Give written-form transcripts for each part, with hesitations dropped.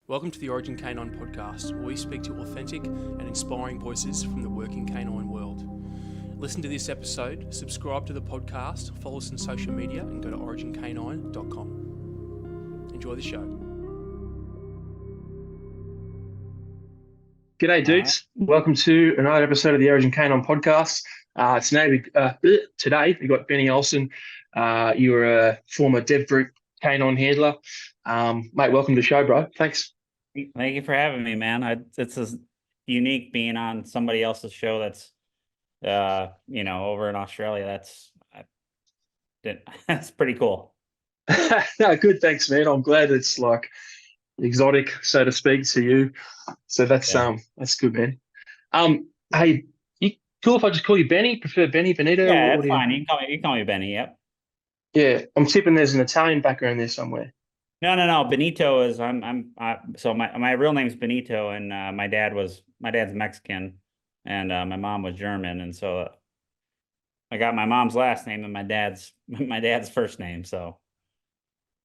Welcome to the Origin Canine podcast, where we speak to authentic and inspiring voices from the working canine world. Listen to this episode, subscribe to the podcast, follow us on social media, and go to origincanine.com. Enjoy the show. G'day, dudes. Welcome to another episode of the Origin Canine podcast. Today we've got Benny Olson. You're a former Dev Group canine handler. Mate, welcome to the show, bro. Thanks. Thank you for having me, man. It's unique being on somebody else's show that's, over in Australia. That's pretty cool. No, good. Thanks, man. I'm glad it's like exotic, so to speak, to you. So that's good, man. Hey, you cool if I just call you Benny? Prefer Benny, Benito? Yeah, that's fine. You can call me Benny. Yep. Yeah, I'm tipping there's an Italian background there somewhere. No. Benito is so my real name's Benito, and my dad's Mexican, and my mom was German, and so I got my mom's last name and my dad's first name. So.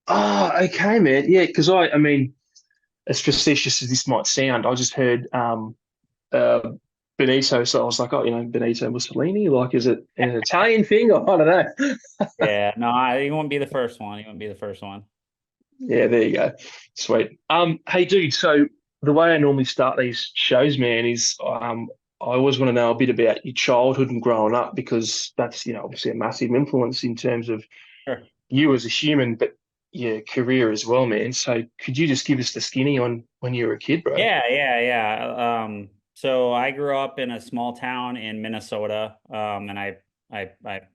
Oh, okay, man. Yeah, because I mean, as facetious as this might sound, I just heard Benito, so I was like, Benito Mussolini. Like, is it an Italian thing? Or I don't know. Yeah, no, he won't be the first one. Yeah, there you go. Sweet. Hey, dude. So the way I normally start these shows, man, is I always want to know a bit about your childhood and growing up, because that's obviously a massive influence in terms of you as a human, but your career as well, man. So could you just give us the skinny on when you were a kid, bro? Yeah. So I grew up in a small town in Minnesota, and I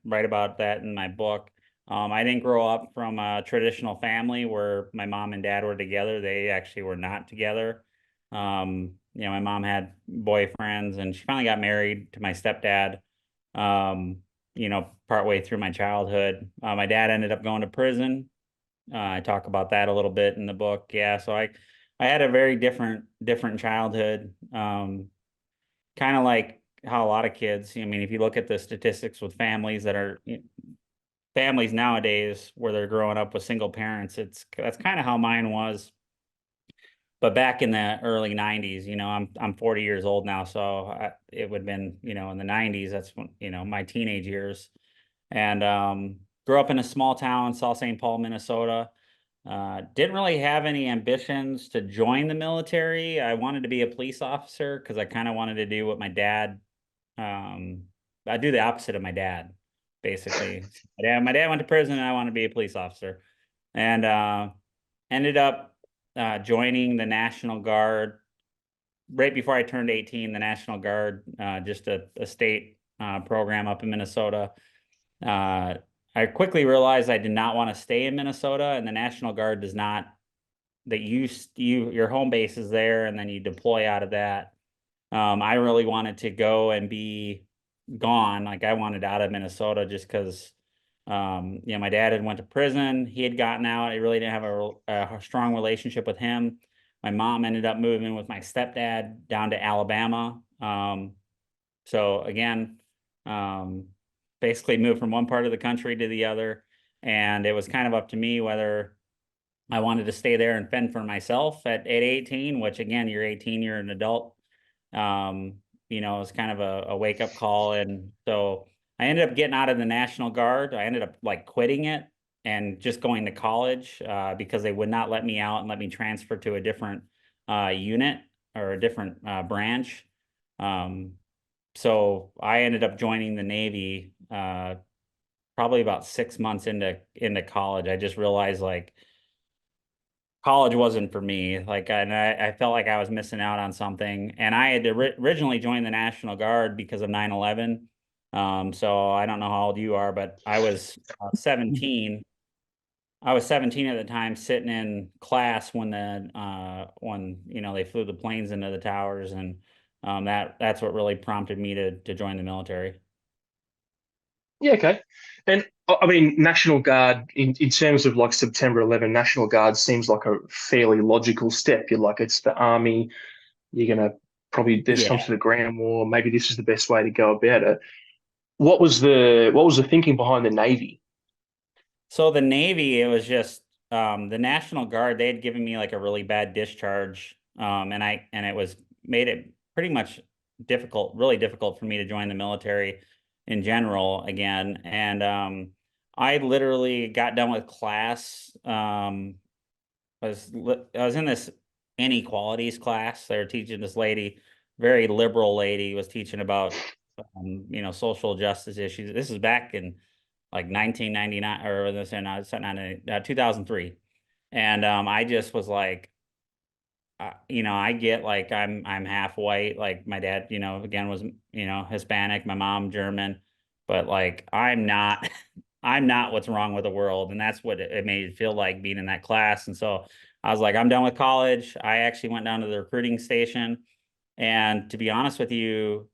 write about that in my book. I didn't grow up from a traditional family where my mom and dad were together. They actually were not together. My mom had boyfriends, and she finally got married to my stepdad, partway through my childhood. My dad ended up going to prison. I talk about that a little bit in the book. Yeah, so I had a very different childhood. Kind of like how a lot of kids, I mean, if you look at the statistics with families families nowadays where they're growing up with single parents, that's kind of how mine was. But back in the early 90s, I'm 40 years old now, so it would have been, in the 90s, that's when, my teenage years. And grew up in a small town, South St. Paul, Minnesota. Didn't really have any ambitions to join the military. I wanted to be a police officer because I kind of wanted to do what my dad, I do the opposite of my dad, basically. My dad went to prison, and I wanted to be a police officer. And ended up joining the National Guard right before I turned 18, the National Guard, just a state program up in Minnesota. I quickly realized I did not want to stay in Minnesota, and the National Guard does not, that your home base is there, and then you deploy out of that. I really wanted to go and be gone. Like, I wanted out of Minnesota just because, my dad had went to prison. He had gotten out. I really didn't have a strong relationship with him. My mom ended up moving with my stepdad down to Alabama. So again, basically moved from one part of the country to the other. And it was kind of up to me whether I wanted to stay there and fend for myself at 18, which, again, you're 18, you're an adult. It was kind of a wake-up call. And so I ended up getting out of the National Guard. I ended up quitting it and just going to college because they would not let me out and let me transfer to a different unit or a different branch. So I ended up joining the Navy probably about 6 months into college. I just realized college wasn't for me. And I felt like I was missing out on something. And I had originally joined the National Guard because of 9/11. So I don't know how old you are, but I was 17. I was 17 at the time, sitting in class when they flew the planes into the towers, and that's what really prompted me to join the military. Yeah, okay. And I mean, National Guard, in terms of like September 11, National Guard seems like a fairly logical step. You're like, it's the army. You're going to probably, there's some sort of ground war. Maybe this is the best way to go about it. What was the thinking behind the Navy? So the Navy, it was just, the National Guard, they had given me like a really bad discharge. And it was made it pretty much difficult, really difficult for me to join the military in general again. And I literally got done with class. I was in this inequalities class. They were teaching this lady, very liberal lady, was teaching about social justice issues. This is back in like 1999 or this and 2003. And I just was like, I get like I'm half white, like my dad, again was Hispanic, my mom German, but like I'm not I'm not what's wrong with the world, and that's what it made it feel like being in that class. And so I was like, I'm done with college. I actually went down to the recruiting station, and to be honest with you,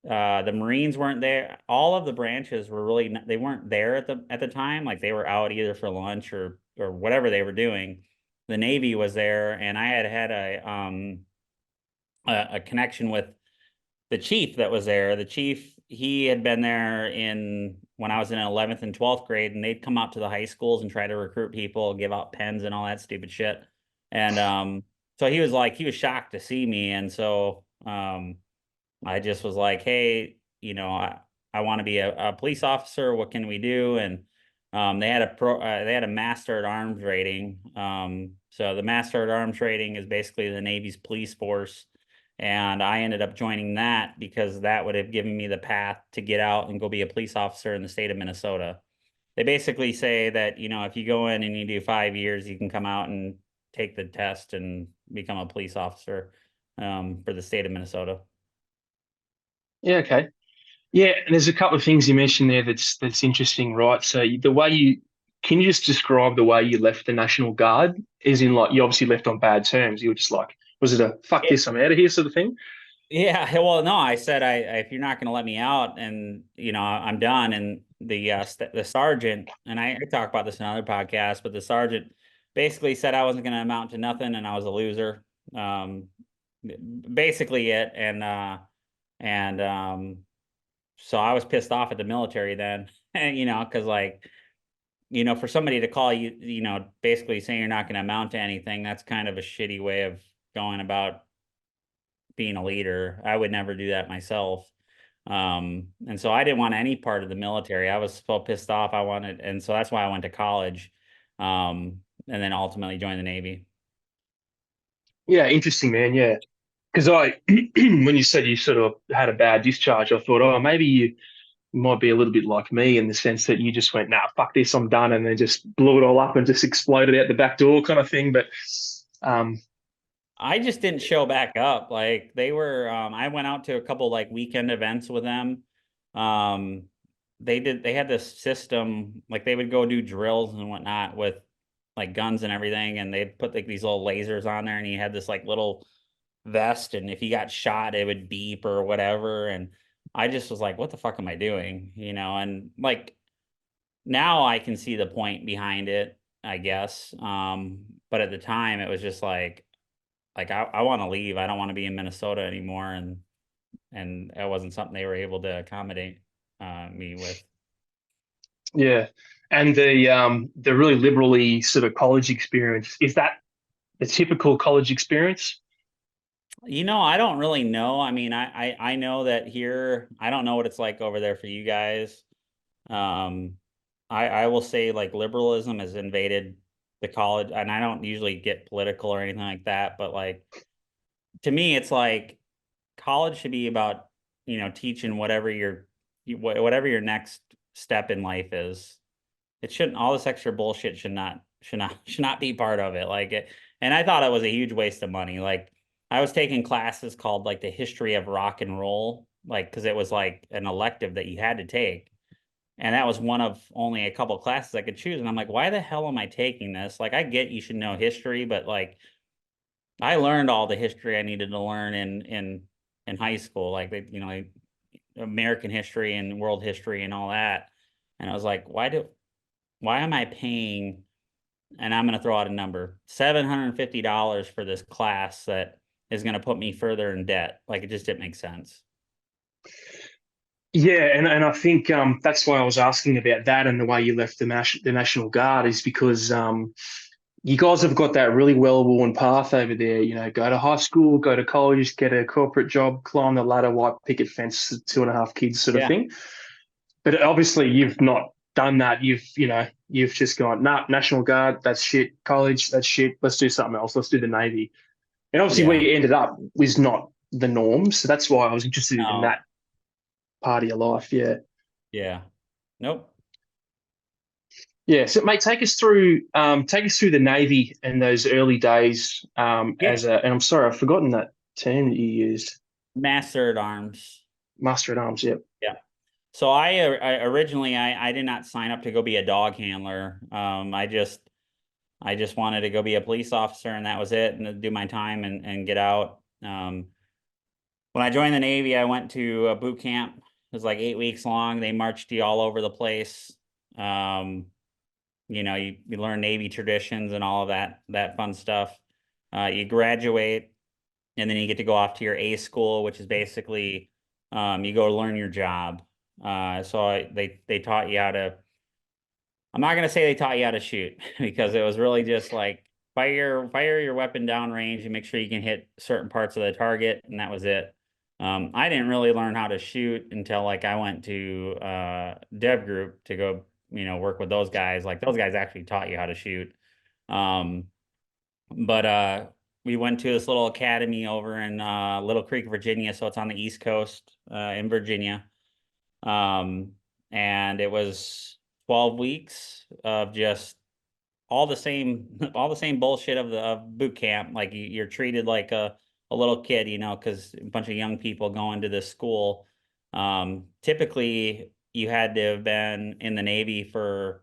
the Marines weren't there. All of the branches were really they weren't there at the time. Like they were out either for lunch or whatever they were doing. The Navy was there, and I had a connection with the chief that was there. The chief, he had been there in when I was in 11th and 12th grade, and they'd come out to the high schools and try to recruit people, give out pens and all that stupid shit. And so he was shocked to see me, and so I just was like, hey, I want to be a police officer. What can we do? And they had a master at arms rating. So the master at arms rating is basically the Navy's police force. And I ended up joining that because that would have given me the path to get out and go be a police officer in the state of Minnesota. They basically say that, if you go in and you do 5 years, you can come out and take the test and become a police officer for the state of Minnesota. Yeah, okay. Yeah, and there's a couple of things you mentioned there that's interesting, right? So can you just describe the way you left the National Guard? As in, like, you obviously left on bad terms. You were just like, was it a fuck this, I'm out of here sort of thing? Yeah, well, no, I said if you're not going to let me out, and I'm done. And the sergeant, and I talk about this in other podcasts, but the sergeant basically said I wasn't going to amount to nothing, and I was a loser. Basically it, and so I was pissed off at the military then, and because like for somebody to call you, basically saying you're not going to amount to anything, that's kind of a shitty way of going about being a leader. I would never do that myself. And so I didn't want any part of the military. I was so pissed off. And so that's why I went to college, and then ultimately joined the Navy. Yeah, interesting, man. Yeah, because when you said you sort of had a bad discharge, I thought, oh, maybe you might be a little bit like me in the sense that you just went, nah, fuck this, I'm done, and then just blew it all up and just exploded out the back door kind of thing. But um, I just didn't show back up. Like they were, I went out to a couple like weekend events with them. Um, they had this system, like they would go do drills and whatnot with like guns and everything. And they'd put like these little lasers on there, and you had this like little vest. And if you got shot, it would beep or whatever. And I just was like, what the fuck am I doing? And like now I can see the point behind it, I guess. But at the time it was just like I want to leave. I don't want to be in Minnesota anymore, and that wasn't something they were able to accommodate me with. yeah, and the really liberally sort of college experience, is that the typical college experience? I don't really know. I mean, I know that here, I don't know what it's like over there for you guys. Um, I will say like liberalism has invaded the college, and I don't usually get political or anything like that, but like to me, it's like college should be about teaching whatever your next step in life is. It shouldn't all this extra bullshit should not be part of it. Like it, and I thought it was a huge waste of money. Like I was taking classes called like the history of rock and roll, like because it was like an elective that you had to take. And that was one of only a couple classes I could choose. And I'm like, why the hell am I taking this? Like I get you should know history, but like I learned all the history I needed to learn in high school, like like American history and world history and all that. And I was like, why am I paying? And I'm going to throw out a number, $750 for this class that is going to put me further in debt. Like it just didn't make sense. Yeah, and I think that's why I was asking about that and the way you left the National Guard is because you guys have got that really well-worn path over there. You know, go to high school, go to college, get a corporate job, climb the ladder, white picket fence, 2.5 kids sort of Yeah. thing. But obviously, you've not done that. You've just gone, nah, National Guard, that's shit. College, that's shit. Let's do something else. Let's do the Navy. And obviously, where Yeah. you ended up was not the norm. So that's why I was interested in No. that part of your life. Yeah. Yeah. Nope. Yeah. So, mate, take us through the Navy and those early days. Yeah. And I'm sorry, I've forgotten that term that you used, Master at Arms. Master at Arms. Yep. Yeah. So I originally I did not sign up to go be a dog handler. I just wanted to go be a police officer, and that was it, and do my time and get out. When I joined the Navy, I went to a boot camp. It was like 8 weeks long. They marched you all over the place. You learn Navy traditions and all of that fun stuff. You graduate, and then you get to go off to your A school, which is basically you go learn your job. They taught you how to. I'm not gonna say they taught you how to shoot because it was really just like fire your weapon down range and make sure you can hit certain parts of the target, and that was it. I didn't really learn how to shoot until like I went to Dev Group to go, work with those guys. Like those guys actually taught you how to shoot. Um, but we went to this little academy over in Little Creek, Virginia. So it's on the East Coast in Virginia. Um, and it was 12 weeks of just all the same all the same bullshit of boot camp. Like you're treated like a little kid, because a bunch of young people going to this school. Typically you had to have been in the Navy for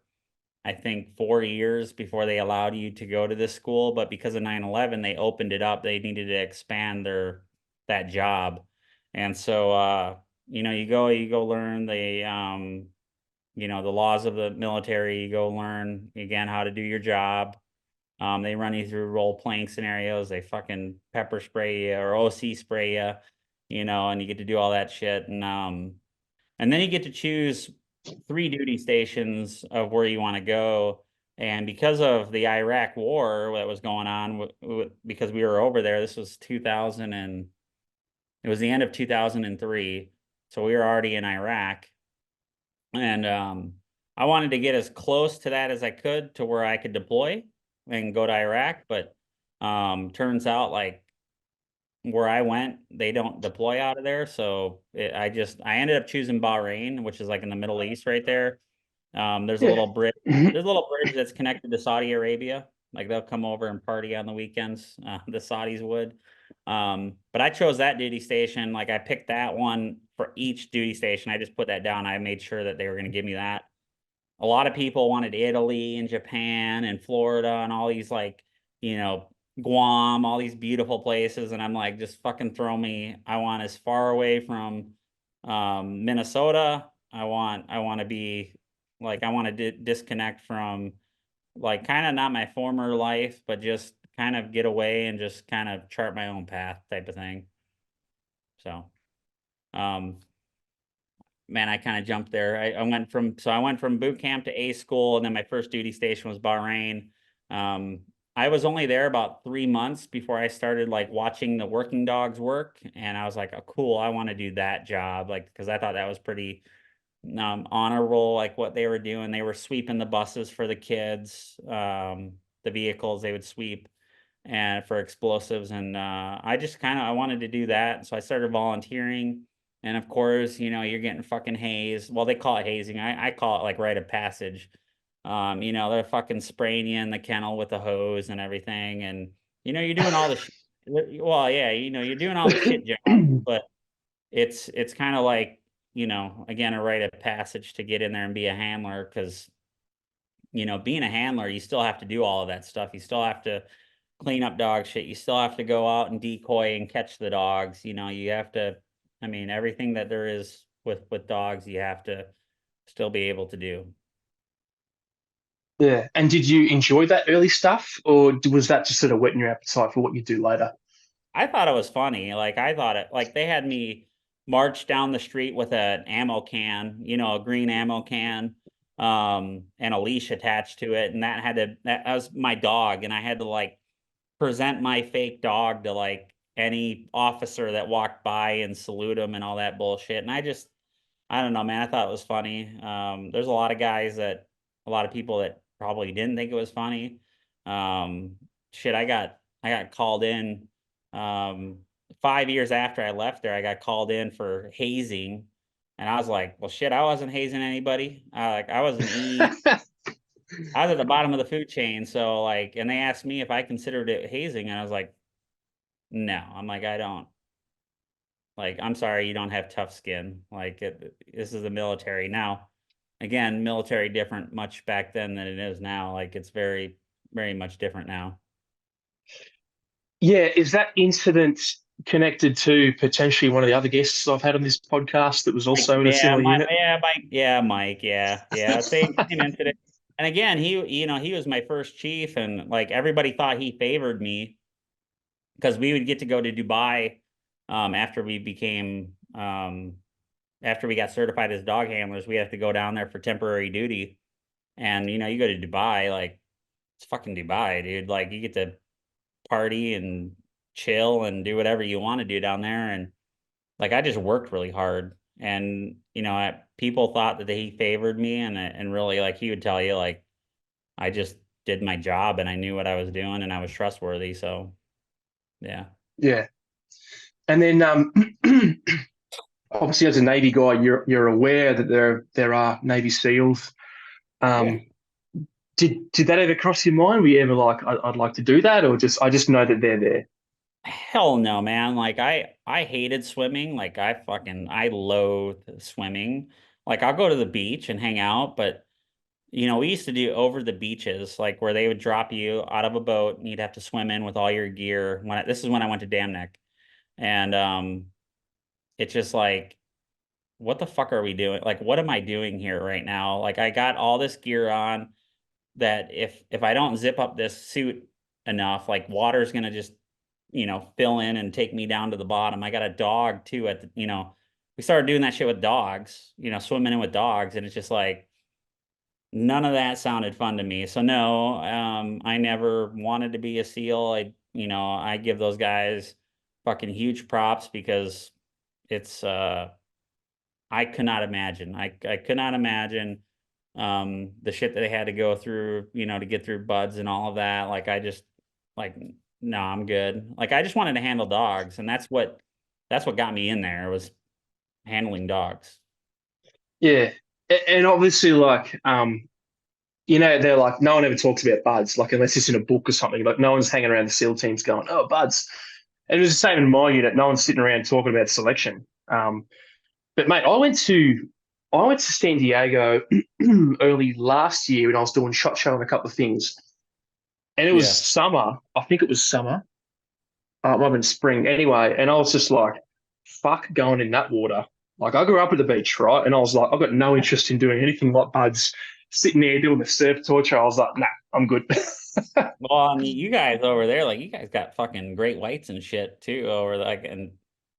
I think 4 years before they allowed you to go to this school, but because of 9/11 they opened it up. They needed to expand that job. And so you go learn the laws of the military. You go learn again how to do your job. They run you through role playing scenarios. They fucking pepper spray you or OC spray you, and you get to do all that shit. And then you get to choose 3 duty stations of where you want to go. And because of the Iraq war that was going on, because we were over there, this was 2000 and it was the end of 2003. So we were already in Iraq. And I wanted to get as close to that as I could to where I could deploy and go to Iraq. But turns out like where I went, they don't deploy out of there. So I ended up choosing Bahrain, which is like in the Middle East right there. There's a Yeah. little bridge. Mhm. There's a little bridge that's connected to Saudi Arabia. Like they'll come over and party on the weekends. The Saudis would. But I chose that duty station. Like I picked that one for each duty station. I just put that down. I made sure that they were going to give me that. A lot of people wanted Italy and Japan and Florida and all these like, you know, Guam, all these beautiful places. And I'm like, just fucking throw me. I want as far away from Minnesota. I want to be like, I want to disconnect from like kind of not my former life, but just kind of get away and just kind of chart my own path type of thing. So, um, man, I kind of jumped there. I went from boot camp to A school, and then my first duty station was Bahrain. I was only there about 3 months before I started like watching the working dogs work, and I was like, oh, cool, I want to do that job, like because I thought that was pretty honorable, like what they were doing. They were sweeping the buses for the kids, the vehicles they would sweep and for explosives, and I wanted to do that, so I started volunteering. And of course, you're getting fucking hazed. Well, they call it hazing. I call it like rite of passage. They're fucking spraying you in the kennel with a hose and everything. And, you're doing all the shit. Well, yeah, you're doing all the shit jobs, but it's kind of like, again, a rite of passage to get in there and be a handler. Cause, being a handler, you still have to do all of that stuff. You still have to clean up dog shit. You still have to go out and decoy and catch the dogs. You have to, I mean, everything that there is with dogs, you have to still be able to do. Yeah. And did you enjoy that early stuff, or was that just sort of whetting your appetite for what you do later? I thought it was funny. Like I thought it like they had me march down the street with an ammo can, a green ammo can. and a leash attached to it. And that was my dog. And I had to like present my fake dog to like any officer that walked by and salute him and all that bullshit. And I don't know, man. I thought it was funny. There's a lot of people that probably didn't think it was funny. Shit, I got called in, 5 years after I left there. I got called in for hazing, and I was like, well, shit, I wasn't hazing anybody. I was an E. I was at the bottom of the food chain. So like, and they asked me if I considered it hazing, and I was like, no. I'm like, I don't. Like, I'm sorry, you don't have tough skin. Like, this is the military now. Again, military different much back then than it is now. Like, it's very, very much different now. Yeah, is that incident connected to potentially one of the other guests I've had on this podcast that was also in a similar unit? Mike, yeah, same incident. And again, he was my first chief, and like everybody thought he favored me because we would get to go to Dubai after we became after we got certified as dog handlers. We have to go down there for temporary duty, and you go to Dubai, like it's fucking Dubai, dude. Like you get to party and chill and do whatever you want to do down there. And like I just worked really hard, and people thought that he favored me, and really, like, he would tell you, like, I just did my job and I knew what I was doing and I was trustworthy. So yeah. Yeah. And then obviously as a Navy guy, you're aware that there are Navy SEALs. Yeah. Did that ever cross your mind? Were you ever like, I'd like to do that, or I just know that they're there? Hell no, man. Like I hated swimming. Like I loathe swimming. Like I'll go to the beach and hang out, but we used to do over the beaches, like where they would drop you out of a boat and you'd have to swim in with all your gear. This is when I went to Dam Neck. And it's just like, what the fuck are we doing? Like, what am I doing here right now? Like I got all this gear on that if I don't zip up this suit enough, like water's gonna just fill in and take me down to the bottom. I got a dog too we started doing that shit with dogs, swimming in with dogs, and it's just like none of that sounded fun to me. So no, I never wanted to be a SEAL. I give those guys fucking huge props because it's I could not imagine. I could not imagine the shit that they had to go through, to get through buds and all of that. Like I just like no, I'm good. Like I just wanted to handle dogs, and that's what got me in there, was handling dogs. Yeah. And obviously, like, they're like, no one ever talks about buds, like, unless it's in a book or something. Like, no one's hanging around the SEAL teams going, oh, buds. And it was the same in my unit. No one's sitting around talking about selection. But, mate, I went to San Diego early last year when I was doing SHOT Show and a couple of things. And it was summer. I think it was summer. It might have been spring. Anyway, and I was just like, fuck going in that water. Like, I grew up at the beach, right? And I was like, I've got no interest in doing anything like buds. Sitting there doing the surf torture, I was like, nah, I'm good. Well, I mean, you guys over there, like, you guys got fucking great whites and shit too over like, and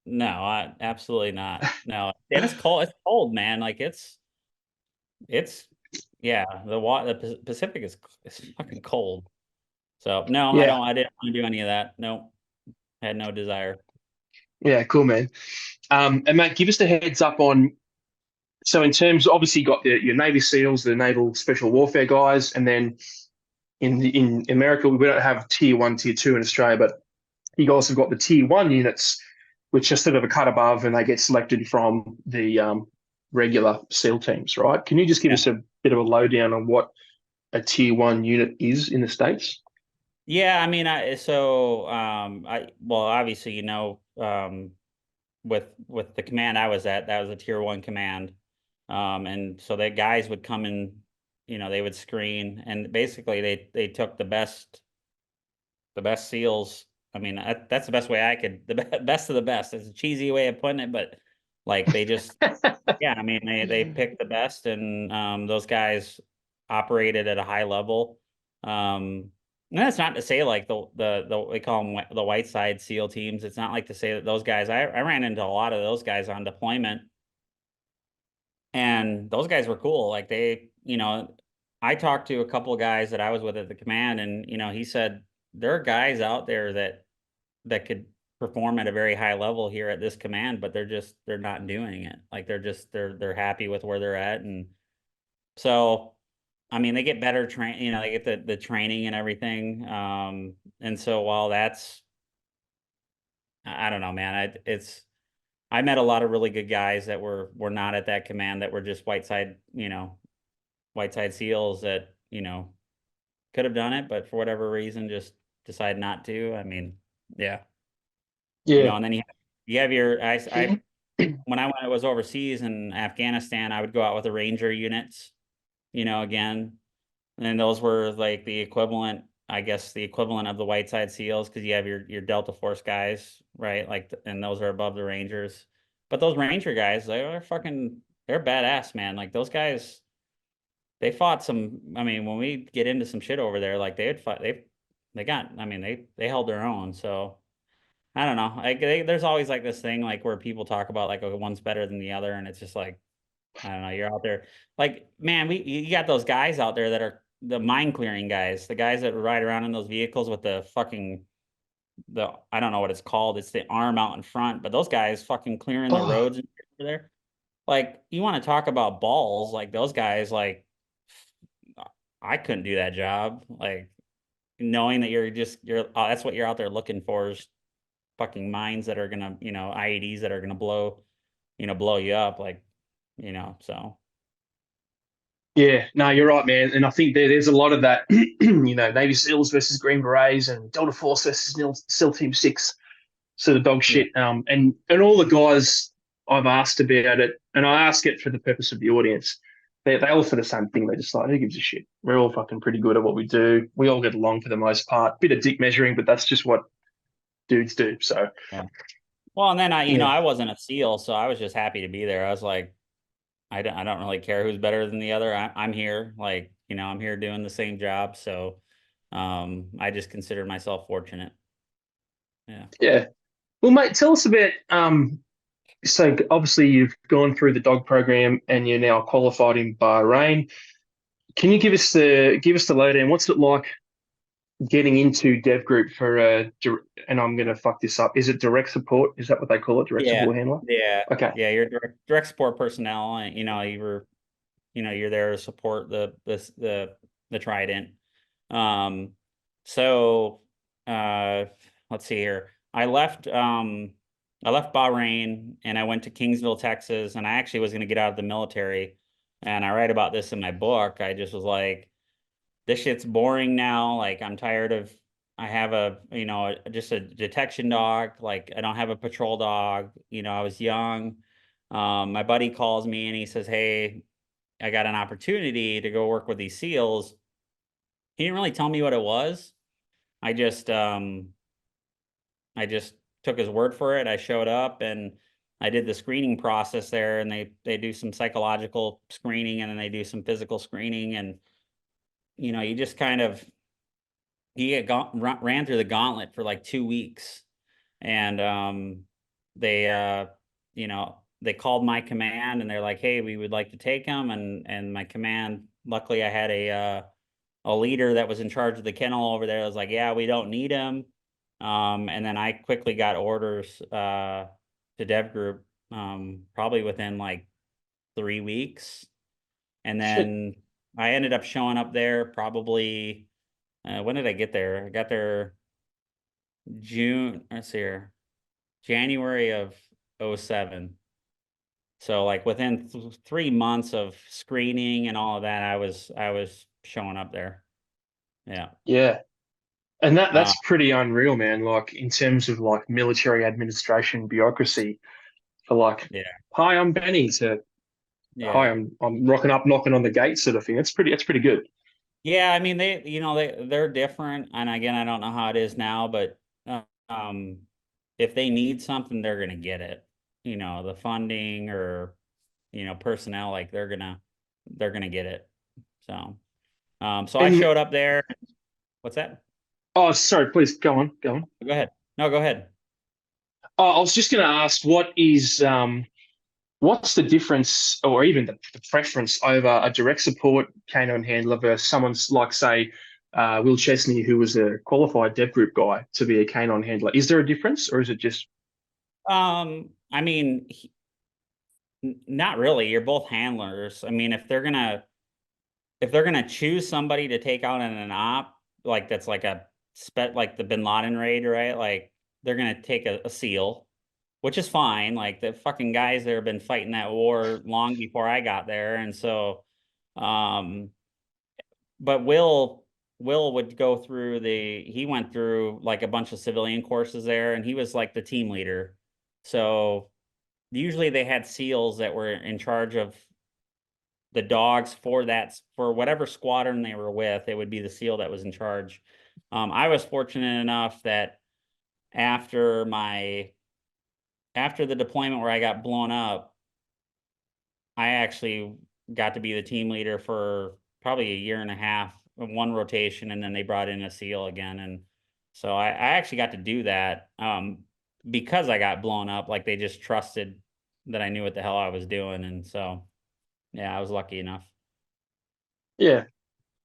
no, absolutely not. No, and it's cold. It's cold, man. Like it's yeah. The Pacific is fucking cold. So no, Yeah. I didn't want to do any of that. No, had no desire. Yeah, cool, man. And mate, give us the heads up on. So in terms, obviously, you got your Navy SEALs, the Naval Special Warfare guys, and then in America we don't have Tier 1, Tier 2 in Australia, but you guys have got the Tier 1 units, which are sort of a cut above, and they get selected from the regular SEAL teams, right? Can you just give us a bit of a lowdown on what a Tier 1 unit is in the States? Yeah, I mean, well, obviously, with the command I was at, that was a Tier 1 command. And so the guys would come in, they would screen, and basically they took the best SEALs. I mean, that's the best way I could, the best of the best. It's a cheesy way of putting it, but like they just, yeah, I mean, they picked the best, and those guys operated at a high level. And that's not to say like they call them the white side SEAL teams. It's not like to say that those guys, I ran into a lot of those guys on deployment, and those guys were cool. Like they I talked to a couple of guys that I was with at the command, and he said there are guys out there that could perform at a very high level here at this command, but they're not doing it. Like they're happy with where they're at, and so I mean they get better they get the training and everything. And so while that's, I don't know, man, I met a lot of really good guys that were not at that command, that were just white side SEALs that could have done it, but for whatever reason just decide not to. I mean, yeah. Yeah. And then you have your, I when I was overseas in Afghanistan, I would go out with the Ranger units, again, and those were like the equivalent, I guess, the equivalent of the white side SEALs, because you have your Delta Force guys, right? Like, and those are above the Rangers. But those Ranger guys, they're badass, man. Like those guys, they fought some. I mean, when we get into some shit over there, like they would fight. They got. I mean, they held their own. So I don't know. Like there's always like this thing like where people talk about like, okay, one's better than the other, and it's just like, I don't know. You're out there, like, man. You got those guys out there that are the mine clearing guys, the guys that ride around in those vehicles with the I don't know what it's called. It's the arm out in front, but those guys fucking clearing the Oh, roads and shit over there. Like, you want to talk about balls? Like those guys, like I couldn't do that job. Like knowing that you're that's what you're out there looking for, is fucking mines that are gonna, IEDs that are gonna blow you up, like, so yeah. No, you're right, man. And I think there's a lot of that, Navy SEALs versus Green Berets and Delta Force versus SEAL Team 6 sort of dog yeah, shit. And all the guys I've asked about it, and I ask it for the purpose of the audience. They all say the same thing. They're just like, who gives a shit? We're all fucking pretty good at what we do. We all get along for the most part. Bit of dick measuring, but that's just what dudes do. So yeah. Well, and then yeah, I wasn't a SEAL, so I was just happy to be there. I was like, I don't really care who's better than the other. I'm here, like, I'm here doing the same job. So, I just consider myself fortunate. Yeah. yeah. Well, mate, tell us about so obviously you've gone through the dog program and you're now qualified in Bahrain. Can you give us the lowdown? What's it like getting into Dev Group for and I'm gonna fuck this up. Is it direct support? Is that what they call it? Direct Yeah. support handler? Yeah. Okay. Yeah. You're direct support personnel, and, you're there to support the Trident. Um, so, let's see here. I left Bahrain and I went to Kingsville, Texas, and I actually was going to get out of the military. And I write about this in my book. I just was like, this shit's boring now. Like, I'm tired of, I have just a detection dog. Like, I don't have a patrol dog. I was young. My buddy calls me and he says, hey, I got an opportunity to go work with these SEALs. He didn't really tell me what it was. I just, I just took his word for it. I showed up and I did the screening process there, and they do some psychological screening and then they do some physical screening, and you just kind of ran through the gauntlet for like 2 weeks, and they they called my command and they're like, hey, we would like to take him, and my command, luckily I had a leader that was in charge of the kennel over there. I was like, yeah, we don't need him. And then I quickly got orders to Dev Group, probably within like 3 weeks. And Shit. then I ended up showing up there probably, when did I get there? I got there let's see here, January of '07. So like within 3 months of screening and all of that, I was showing up there. Yeah. Yeah. And that Uh, that's pretty unreal, man. Like in terms of like military administration bureaucracy for like, yeah. hi, I'm Benny to hi, Yeah. I'm rocking up, knocking on the gate sort of thing. That's pretty good. Yeah, I mean they're different, and again, I don't know how it is now, but um, if they need something, they're gonna get it. The funding or personnel, like they're gonna get it. So, so I And showed up there. What's that? oh, sorry, please go on, go on. Go ahead. No, go ahead. Oh, I was just going to ask, what's the difference, or even the preference over a direct support canine handler versus someone's like, say, Will Chesney, who was a qualified dev group guy, to be a canine handler? Is there a difference, or is it just? I mean, not really. You're both handlers. I mean, if they're gonna choose somebody to take out in an op, like that's like like the Bin Laden raid, right? Like they're gonna take a SEAL, which is fine. Like the fucking guys there have been fighting that war long before I got there, and so, um, but Will would go through he went through like a bunch of civilian courses there, and he was like the team leader. So usually they had SEALs that were in charge of the dogs for whatever squadron they were with. It would be the SEAL that was in charge. I was fortunate enough that after the deployment where I got blown up, I actually got to be the team leader for probably a year and a half, one rotation, and then they brought in a SEAL again. And so I actually got to do that because I got blown up. Like they just trusted that I knew what the hell I was doing. And so, yeah, I was lucky enough. Yeah.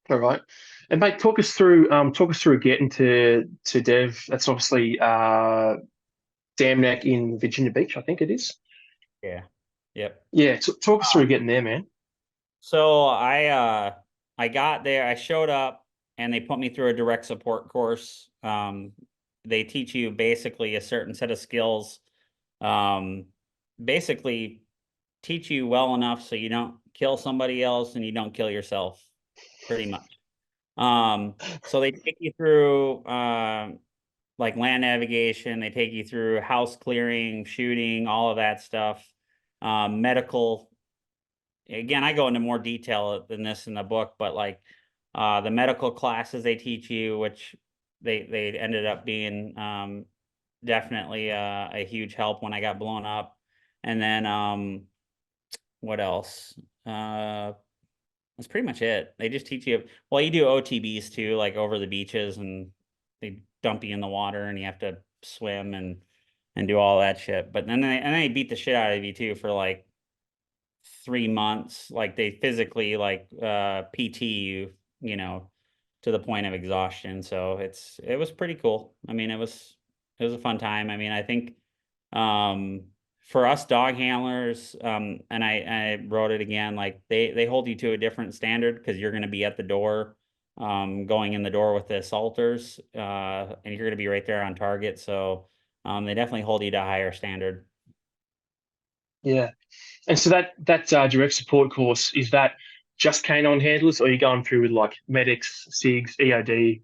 All right. And mate, talk us through getting to Dev. That's obviously Dam Neck in Virginia Beach, I think it is. Yeah. Yep. Yeah, talk us through getting there, man. So I got there, I showed up and they put me through a direct support course. They teach you basically a certain set of skills. Um, basically teach you well enough so you don't kill somebody else and you don't kill yourself, pretty much. So they take you through like land navigation, they take you through house clearing, shooting, all of that stuff. Medical. Again, I go into more detail than this in the book, but like the medical classes they teach you, which they ended up being definitely a huge help when I got blown up. And then what else? That's pretty much it. They just teach you. Well, you do OTBs too, like over the beaches, and they dump you in the water, and you have to swim and do all that shit. But then they beat the shit out of you too for like 3 months. Like they physically like PT you, to the point of exhaustion. So it was pretty cool. I mean, it was a fun time. I mean, I think um for us dog handlers, and I wrote it again, like they hold you to a different standard because you're going to be at the door, going in the door with the assaulters, and you're going to be right there on target. So they definitely hold you to a higher standard. Yeah. And so that direct support course, is that just canine handlers, or are you going through with like medics, SIGs, EOD?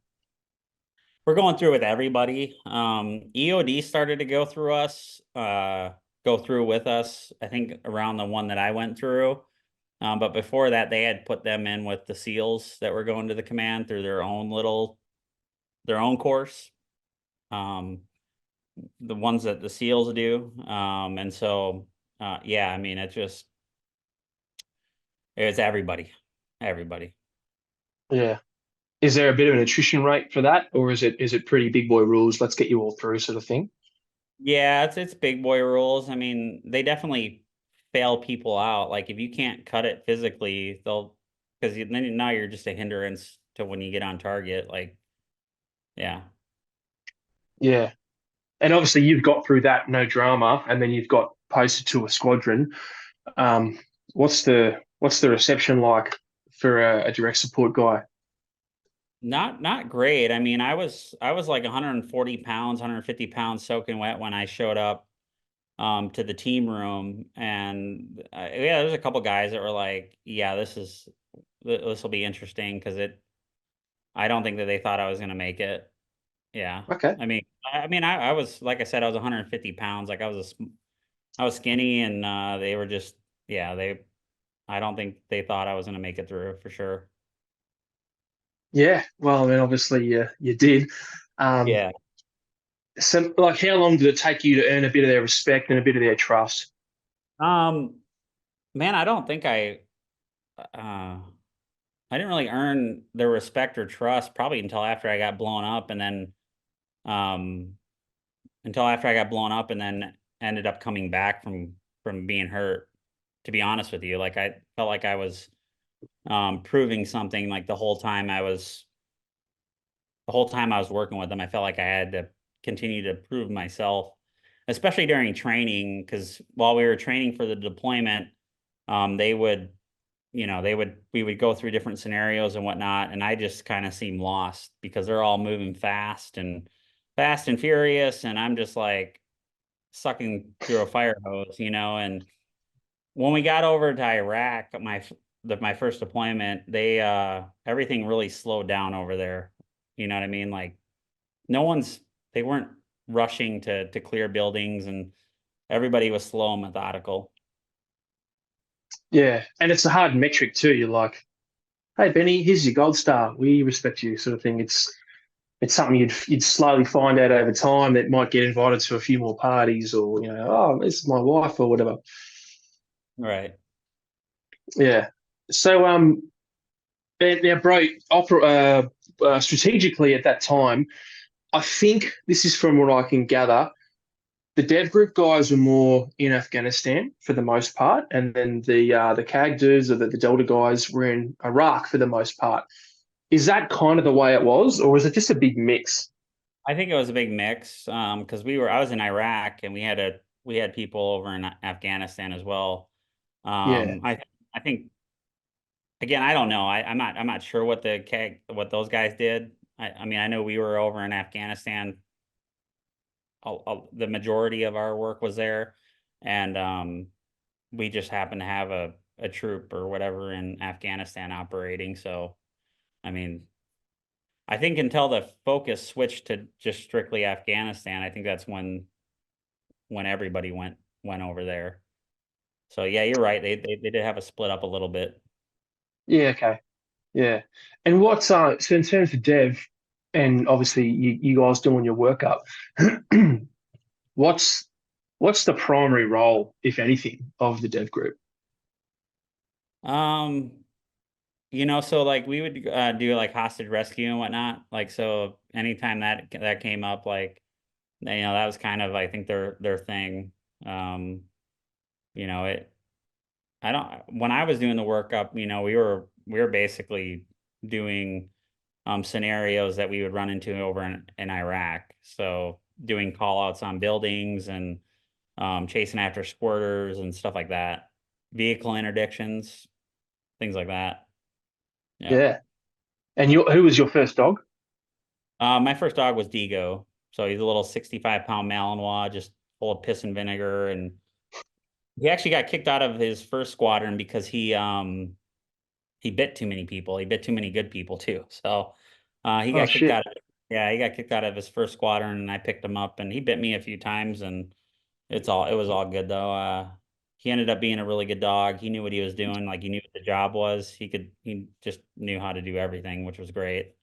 We're going through with everybody. EOD started to go through with us, I think around the one that I went through. But before that, they had put them in with the SEALs that were going to the command through their own course. The ones that the SEALs do. And so, yeah, I mean, it's everybody, everybody. Yeah. Is there a bit of an attrition rate for that, or is it pretty big boy rules? Let's get you all through sort of thing. Yeah, it's big boy rules. I mean, they definitely fail people out. Like if you can't cut it physically, because then now you're just a hindrance to when you get on target. Like, yeah. Yeah. And obviously you've got through that, no drama, and then you've got posted to a squadron. Um, what's the reception like for a direct support guy? Not great. I mean, I was like 140 pounds, 150 pounds soaking wet when I showed up to the team room, and yeah, there's a couple guys that were like, yeah, this will be interesting because I don't think that they thought I was gonna make it. Yeah. Okay. I was, like I said, I was 150 pounds. Like I was skinny, and they were just, yeah, I don't think they thought I was going to make it through for sure. Yeah. Well, I mean, obviously you did. Um, Yeah. so like, how long did it take you to earn a bit of their respect and a bit of their trust? Um, man, I don't think I didn't really earn their respect or trust probably until after I got blown up, and then, um, until after I got blown up and then ended up coming back from being hurt. to be honest with you. Like I felt like I was proving something like the whole time I was working with them. I felt like I had to continue to prove myself, especially during training, because while we were training for the deployment, they would, we would go through different scenarios and whatnot, and I just kind of seemed lost because they're all moving fast and furious, and I'm just like sucking through a fire hose, and when we got over to Iraq, my first deployment, they everything really slowed down over there. You know what I mean? Like they weren't rushing to clear buildings, and everybody was slow and methodical. Yeah, and it's a hard metric too. You're like, hey Benny, here's your gold star. We respect you, sort of thing. It's something you'd slowly find out over time that might get invited to a few more parties, or oh, this is my wife or whatever. Right. Yeah. So now, bro, strategically at that time, I think this is from what I can gather. The dev group guys were more in Afghanistan for the most part, and then the CAG dudes or the Delta guys were in Iraq for the most part. Is that kind of the way it was, or was it just a big mix? I think it was a big mix because I was in Iraq and we had people over in Afghanistan as well. Yeah. I think again, I don't know. I'm not sure what those guys did. I mean, I know we were over in Afghanistan. The majority of our work was there, and we just happened to have a troop or whatever in Afghanistan operating. So, I mean, I think until the focus switched to just strictly Afghanistan, I think that's when everybody went over there. So yeah, you're right. They did have a split up a little bit. Yeah. Okay. Yeah. And what's so in terms of dev, and obviously you guys doing your workup, what's what's the primary role, if anything, of the dev group? Um, so like we would do like hostage rescue and whatnot. Like so, anytime that came up, like that was kind of I think their thing. Um, it. I don't. When I was doing the workup, we were basically doing scenarios that we would run into over in Iraq. So doing call outs on buildings and chasing after squirters and stuff like that, vehicle interdictions, things like that. Yeah. Yeah. And who was your first dog? My first dog was Digo. So he's a little 65-pound Malinois, just full of piss and vinegar. And he actually got kicked out of his first squadron because he bit too many people. He bit too many good people too. So he Oh got kicked shit. out. Yeah, he got kicked out of his first squadron, and I picked him up, and he bit me a few times, and it was all good though. He ended up being a really good dog. He knew what he was doing. Like he knew what the job was. He just knew how to do everything, which was great.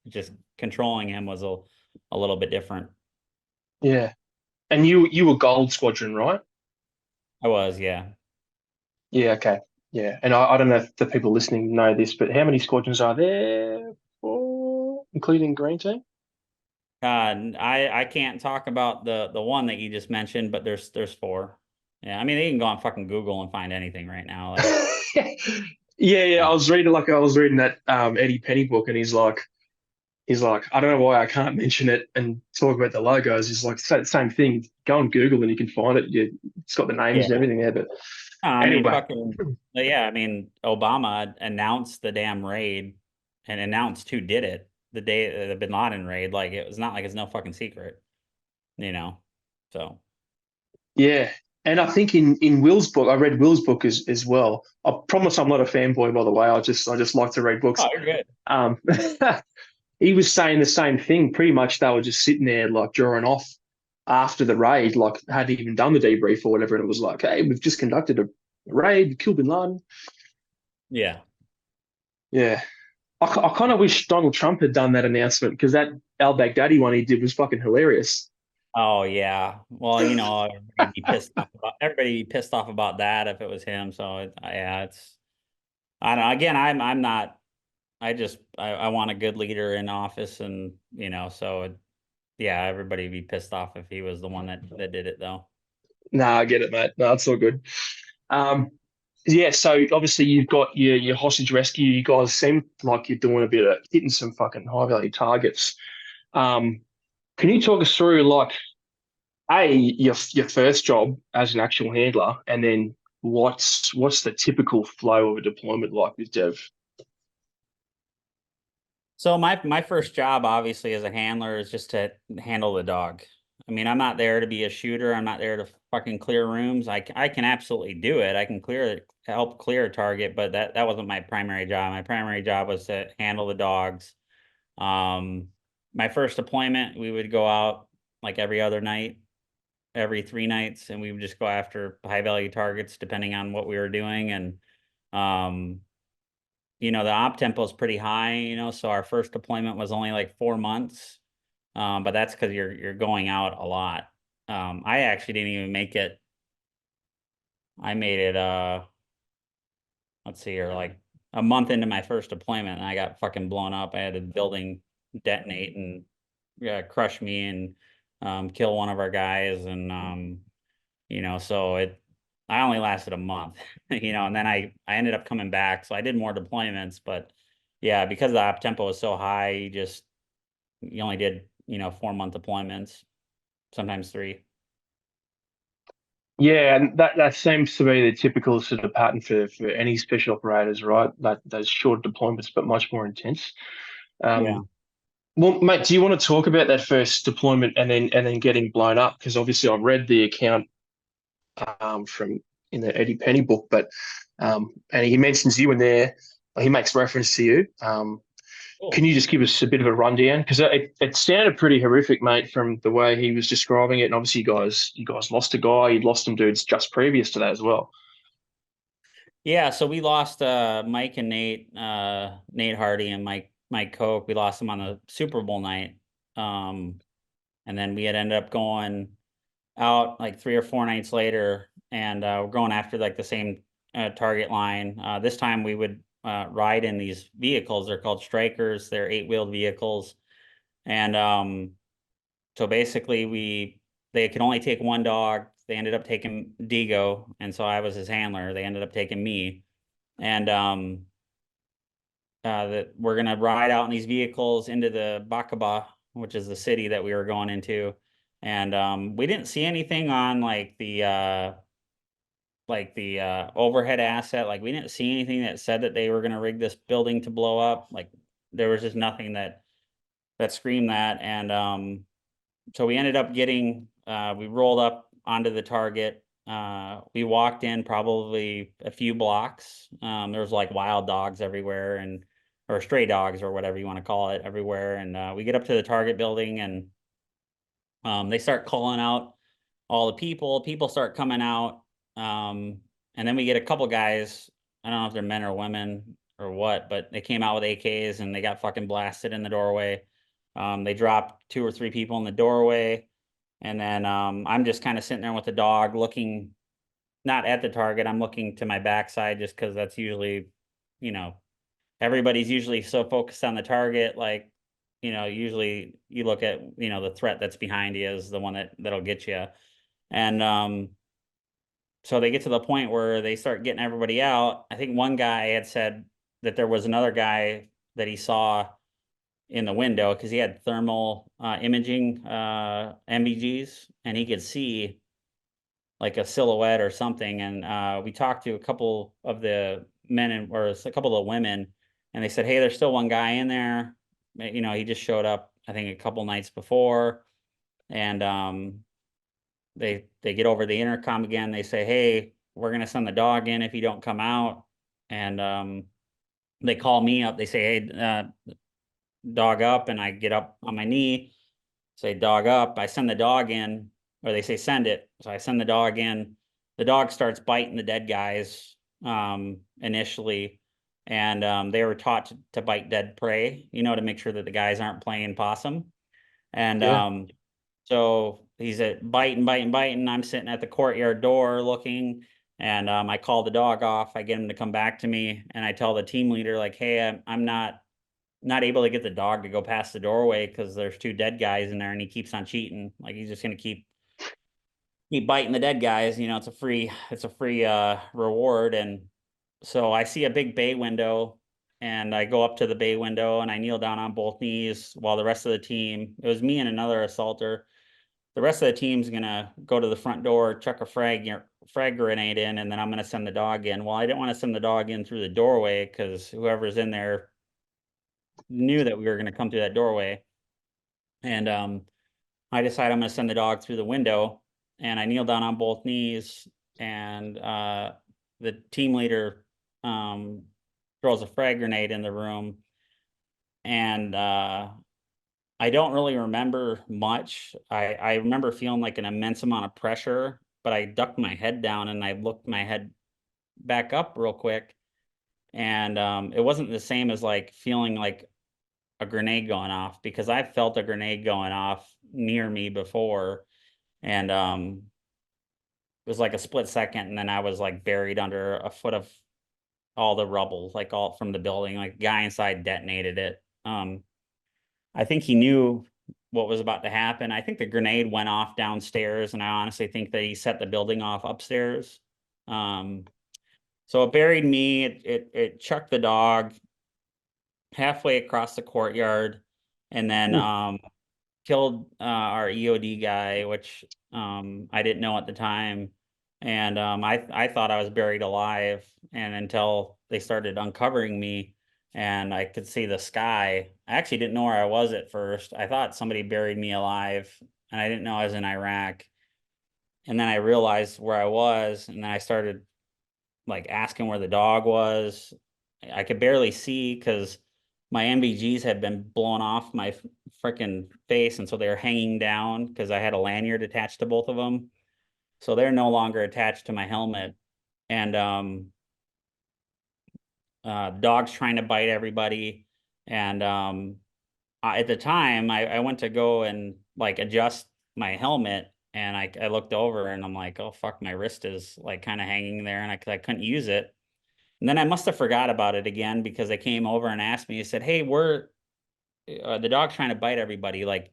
Just controlling him was a little bit different. Yeah. And you were gold squadron, right? I was, yeah. Yeah. Okay. Yeah. And I don't know if the people listening know this, but how many squadrons are there? Four, including green team? I can't talk about the one that you just mentioned, but there's four. Yeah, I mean you can go on fucking Google and find anything right now. Like, Yeah, yeah. yeah, I was reading that Eddie Penny book, and he's like, I don't know why I can't mention it and talk about the logos. He's like, same thing. Go on Google and you can find it. Yeah, it's got the names and yeah. everything there. But I mean, anyway, fucking, yeah. I mean, Obama announced the damn raid and announced who did it the day of the Bin Laden raid. Like, it was not like it's no fucking secret, you know. So, yeah. And I think in Will's book, I read Will's book as well. I promise I'm not a fanboy, by the way. I just like to read books. oh, you're good. Um, he was saying the same thing. Pretty much, they were just sitting there like drawing off after the raid, like hadn't even done the debrief or whatever. And it was like, hey, we've just conducted a raid, killed Bin Laden. Yeah. Yeah. I kind of wish Donald Trump had done that announcement because that Al Baghdadi one he did was fucking hilarious. Oh, yeah. Well, everybody be pissed off about that if it was him. So, yeah, I don't know. Again, I'm not. I want a good leader in office, and yeah, everybody would be pissed off if he was the one that did it, though. Nah, I get it, mate. No, it's all good. Yeah, so obviously you've got your hostage rescue. You guys seem like you're doing a bit of hitting some fucking high value targets. Um, can you talk us through like your first job as an actual handler, and then what's the typical flow of a deployment like with Dev? So my first job, obviously, as a handler is just to handle the dog. I mean, I'm not there to be a shooter. I'm not there to fucking clear rooms. I can absolutely do it. I can help clear a target, but that wasn't my primary job. My primary job was to handle the dogs. Um, my first deployment, we would go out like every other night, every 3 nights, and we would just go after high value targets depending on what we were doing. And um, the op tempo is pretty high, so our first deployment was only like 4 months. But that's because you're going out a lot. I actually didn't even make it. I made it let's see here, like a month into my first deployment, and I got fucking blown up. I had a building detonate and crush me and kill one of our guys. And so I only lasted a month, and then I ended up coming back. So I did more deployments, but yeah, because the op tempo was so high, you only did, 4 month deployments, sometimes 3. Yeah, and that seems to be the typical sort of pattern for any special operators, right? That those short deployments, but much more intense. Yeah. Well, mate, do you want to talk about that first deployment and then getting blown up? Because obviously I read the account from in the Eddie Penny book, but and he mentions you in there. He makes reference to you. Can Cool. you just give us a bit of a rundown? Because it sounded pretty horrific, mate, from the way he was describing it. And obviously, you guys lost a guy. You'd lost some dudes just previous to that as well. Yeah, so we lost Mike and Nate Hardy and Mike Koch. We lost them on the Super Bowl night. And then we had ended up going out like 3 or 4 nights later, and we're going after like the same target line. This time we would ride in these vehicles. They're called strikers. They're 8-wheeled vehicles. And so basically they could only take one dog. They ended up taking Digo, and so I was his handler. They ended up taking me. And that we're gonna ride out in these vehicles into the Bakaba, which is the city that we were going into. And we didn't see anything on like the overhead asset. Like we didn't see anything that said that they were gonna rig this building to blow up. Like there was just nothing that screamed that. And so we ended up we rolled up onto the target. We walked in probably a few blocks. There was like wild dogs everywhere, or stray dogs, or whatever you want to call it, everywhere. And we get up to the target building, and they start calling out all the people. People start coming out. And then we get a couple guys. I don't know if they're men or women or what, but they came out with AKs and they got fucking blasted in the doorway. They dropped 2 or 3 people in the doorway. And then I'm just kind of sitting there with the dog looking not at the target. I'm looking to my backside just because that's usually, you know, everybody's usually so focused on the target. Like, usually you look at, the threat that's behind you is the one that'll get you. And so they get to the point where they start getting everybody out. I think one guy had said that there was another guy that he saw in the window because he had thermal imaging MVGs, and he could see like a silhouette or something. And we talked to a couple of the men or a couple of the women, and they said, "Hey, there's still one guy in there. He just showed up, I think, a couple nights before." And they get over the intercom again. They say, "Hey, we're gonna send the dog in if you don't come out." And they call me up. They say, "Hey, dog up," and I get up on my knee, say dog up. I send the dog in, or they say send it. So I send the dog in. The dog starts biting the dead guys initially. And they were taught to bite dead prey, to make sure that the guys aren't playing possum. And Yeah. so he's at biting, biting, biting. I'm sitting at the courtyard door looking, and I call the dog off. I get him to come back to me, and I tell the team leader, like, "Hey, I'm not able to get the dog to go past the doorway because there's 2 dead guys in there, and he keeps on cheating. Like he's just gonna keep biting the dead guys. It's a free reward." And So I see a big bay window, and I go up to the bay window and I kneel down on both knees while the rest of the team, it was me and another assaulter. The rest of the team's gonna go to the front door, chuck a frag grenade in, and then I'm gonna send the dog in. Well, I didn't want to send the dog in through the doorway because whoever's in there knew that we were gonna come through that doorway. And I decide I'm gonna send the dog through the window, and I kneel down on both knees, and the team leader throws a frag grenade in the room, and I don't really remember much. I remember feeling like an immense amount of pressure, but I ducked my head down and I looked my head back up real quick. And it wasn't the same as like feeling like a grenade going off, because I felt a grenade going off near me before. And it was like a split second, and then I was like buried under a foot of all the rubble, like all from the building. Like guy inside detonated it. I think he knew what was about to happen. I think the grenade went off downstairs, and I honestly think that he set the building off upstairs. So it buried me. It chucked the dog halfway across the courtyard, and then killed our EOD guy, which I didn't know at the time. And I thought I was buried alive, and until they started uncovering me and I could see the sky. I actually didn't know where I was at first. I thought somebody buried me alive, and I didn't know I was in Iraq. And then I realized where I was, and then I started like asking where the dog was. I could barely see because my MVGs had been blown off my freaking face, and so they were hanging down because I had a lanyard attached to both of them. So they're no longer attached to my helmet. And dogs trying to bite everybody. And at the time, I went to go and like adjust my helmet, and I looked over and I'm like, oh fuck, my wrist is like kind of hanging there, and I couldn't use it. And then I must have forgot about it again because they came over and asked me. He said, "Hey, we're the dog's trying to bite everybody. Like,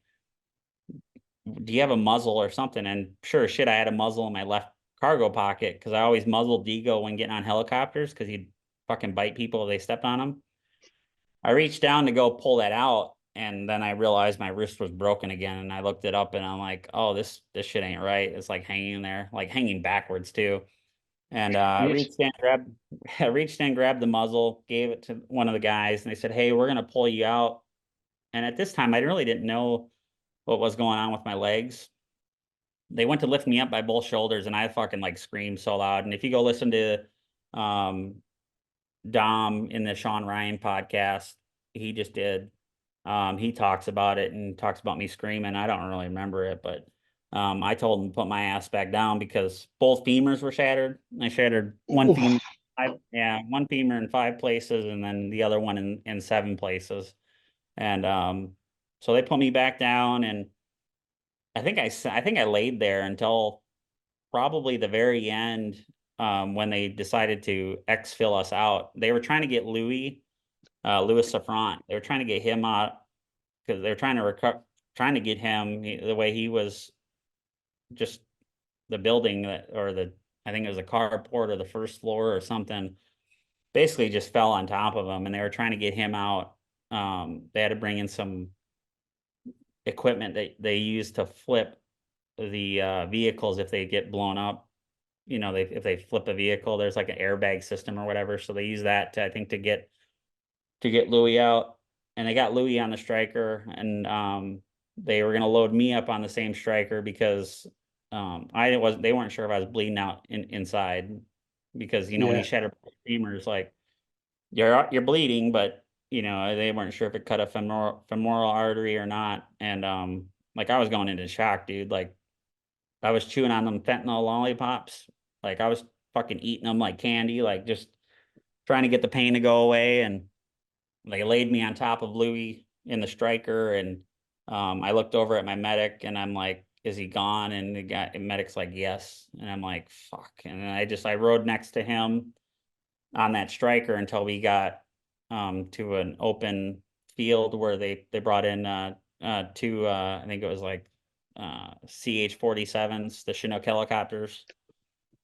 do you have a muzzle or something?" And sure as shit, I had a muzzle in my left cargo pocket because I always muzzled Digo when getting on helicopters because he'd fucking bite people if they stepped on him. I reached down to go pull that out, and then I realized my wrist was broken again. And I looked it up, and I'm like, "Oh, this shit ain't right." It's like hanging there, like hanging backwards too. And I Yes. reached in, grabbed the muzzle, gave it to one of the guys, and they said, "Hey, we're gonna pull you out." And at this time, I really didn't know what was going on with my legs. They went to lift me up by both shoulders, and I fucking like screamed so loud. And if you go listen to um, Dom in the Sean Ryan podcast, he just did. He talks about it and talks about me screaming. I don't really remember it, but I told him to put my ass back down because both femurs were shattered. I shattered one femur, one femur in 5 places, and then the other one in 7 places. And so they put me back down, and I think I laid there until probably the very end, when they decided to exfil us out. They were trying to get Louis Safran. They were trying to get him out because they were trying to get him the way he was, just the building or I think it was a carport or the first floor or something, basically just fell on top of him, and they were trying to get him out. They had to bring in some equipment that they use to flip the vehicles if they get blown up. If they flip a vehicle, there's like an airbag system or whatever. So they use that to, I think, to get Louis out. And they got Louis on the striker, and they were gonna load me up on the same striker because they weren't sure if I was bleeding out inside, because when you shatter femurs, like you're bleeding, but they weren't sure if it cut a femoral artery or not. And like I was going into shock, dude. Like I was chewing on them fentanyl lollipops. Like I was fucking eating them like candy, like just trying to get the pain to go away. And they laid me on top of Louis in the striker, and I looked over at my medic, and I'm like, "Is he gone?" And the medic's like, "Yes." And I'm like, "Fuck." And then I rode next to him on that striker until we got to an open field where they brought in 2 I think it was like CH-47s, the Chinook helicopters.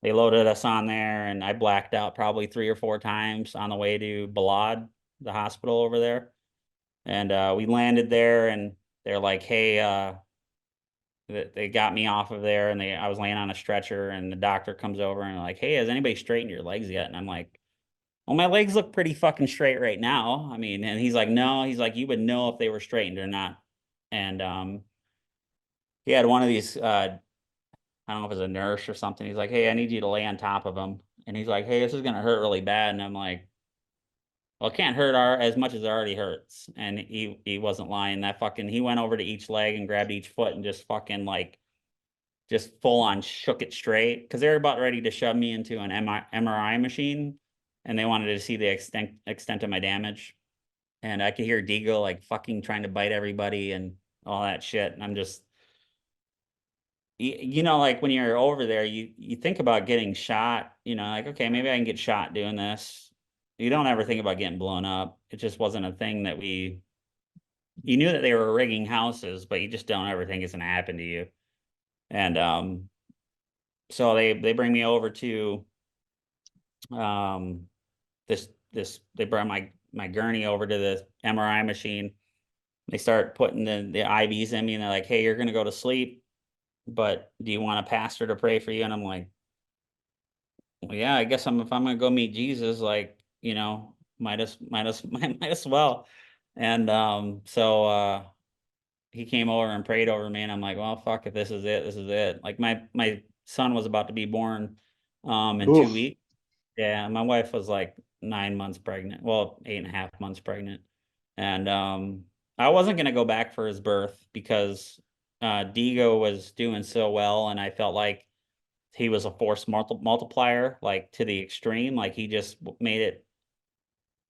they loaded us on there, and I blacked out probably 3 or 4 times on the way to Balad, the hospital over there. And we landed there, and they're like, hey, they got me off of there, and I was laying on a stretcher, and the doctor comes over and like, hey, has anybody straightened your legs yet? And I'm like, well, my legs look pretty fucking straight right now. I mean, and he's like, no, he's like, you would know if they were straightened or not. And he had one of these, I don't know if it's a nurse or something. He's like, hey, I need you to lay on top of him. And he's like, hey, this is gonna hurt really bad. And I'm like, well, it can't hurt as much as it already hurts. And he wasn't lying. He went over to each leg and grabbed each foot and just fucking like just full on shook it straight, because they were about ready to shove me into an MRI machine, and they wanted to see the extent of my damage. And I could hear Deagle like fucking trying to bite everybody and all that shit. And I'm just, like when you're over there, you think about getting shot, like, okay, maybe I can get shot doing this. You don't ever think about getting blown up. It just wasn't a thing that you knew that they were rigging houses, but you just don't ever think it's going to happen to you. And so they bring me over to they brought my gurney over to the MRI machine. They start putting the IVs in me, and they're like, hey, you're gonna go to sleep, but do you want a pastor to pray for you? And I'm like, well, yeah, I guess if I'm gonna go meet Jesus, like, might as well. And so he came over and prayed over me, and I'm like, well, fuck, if this is it. Like my son was about to be born in Oof. 2 weeks. Yeah, my wife was like 9 months pregnant. Well, 8.5 months pregnant. And I wasn't gonna go back for his birth because Digo was doing so well, and I felt like he was a force multiplier, like to the extreme. Like he just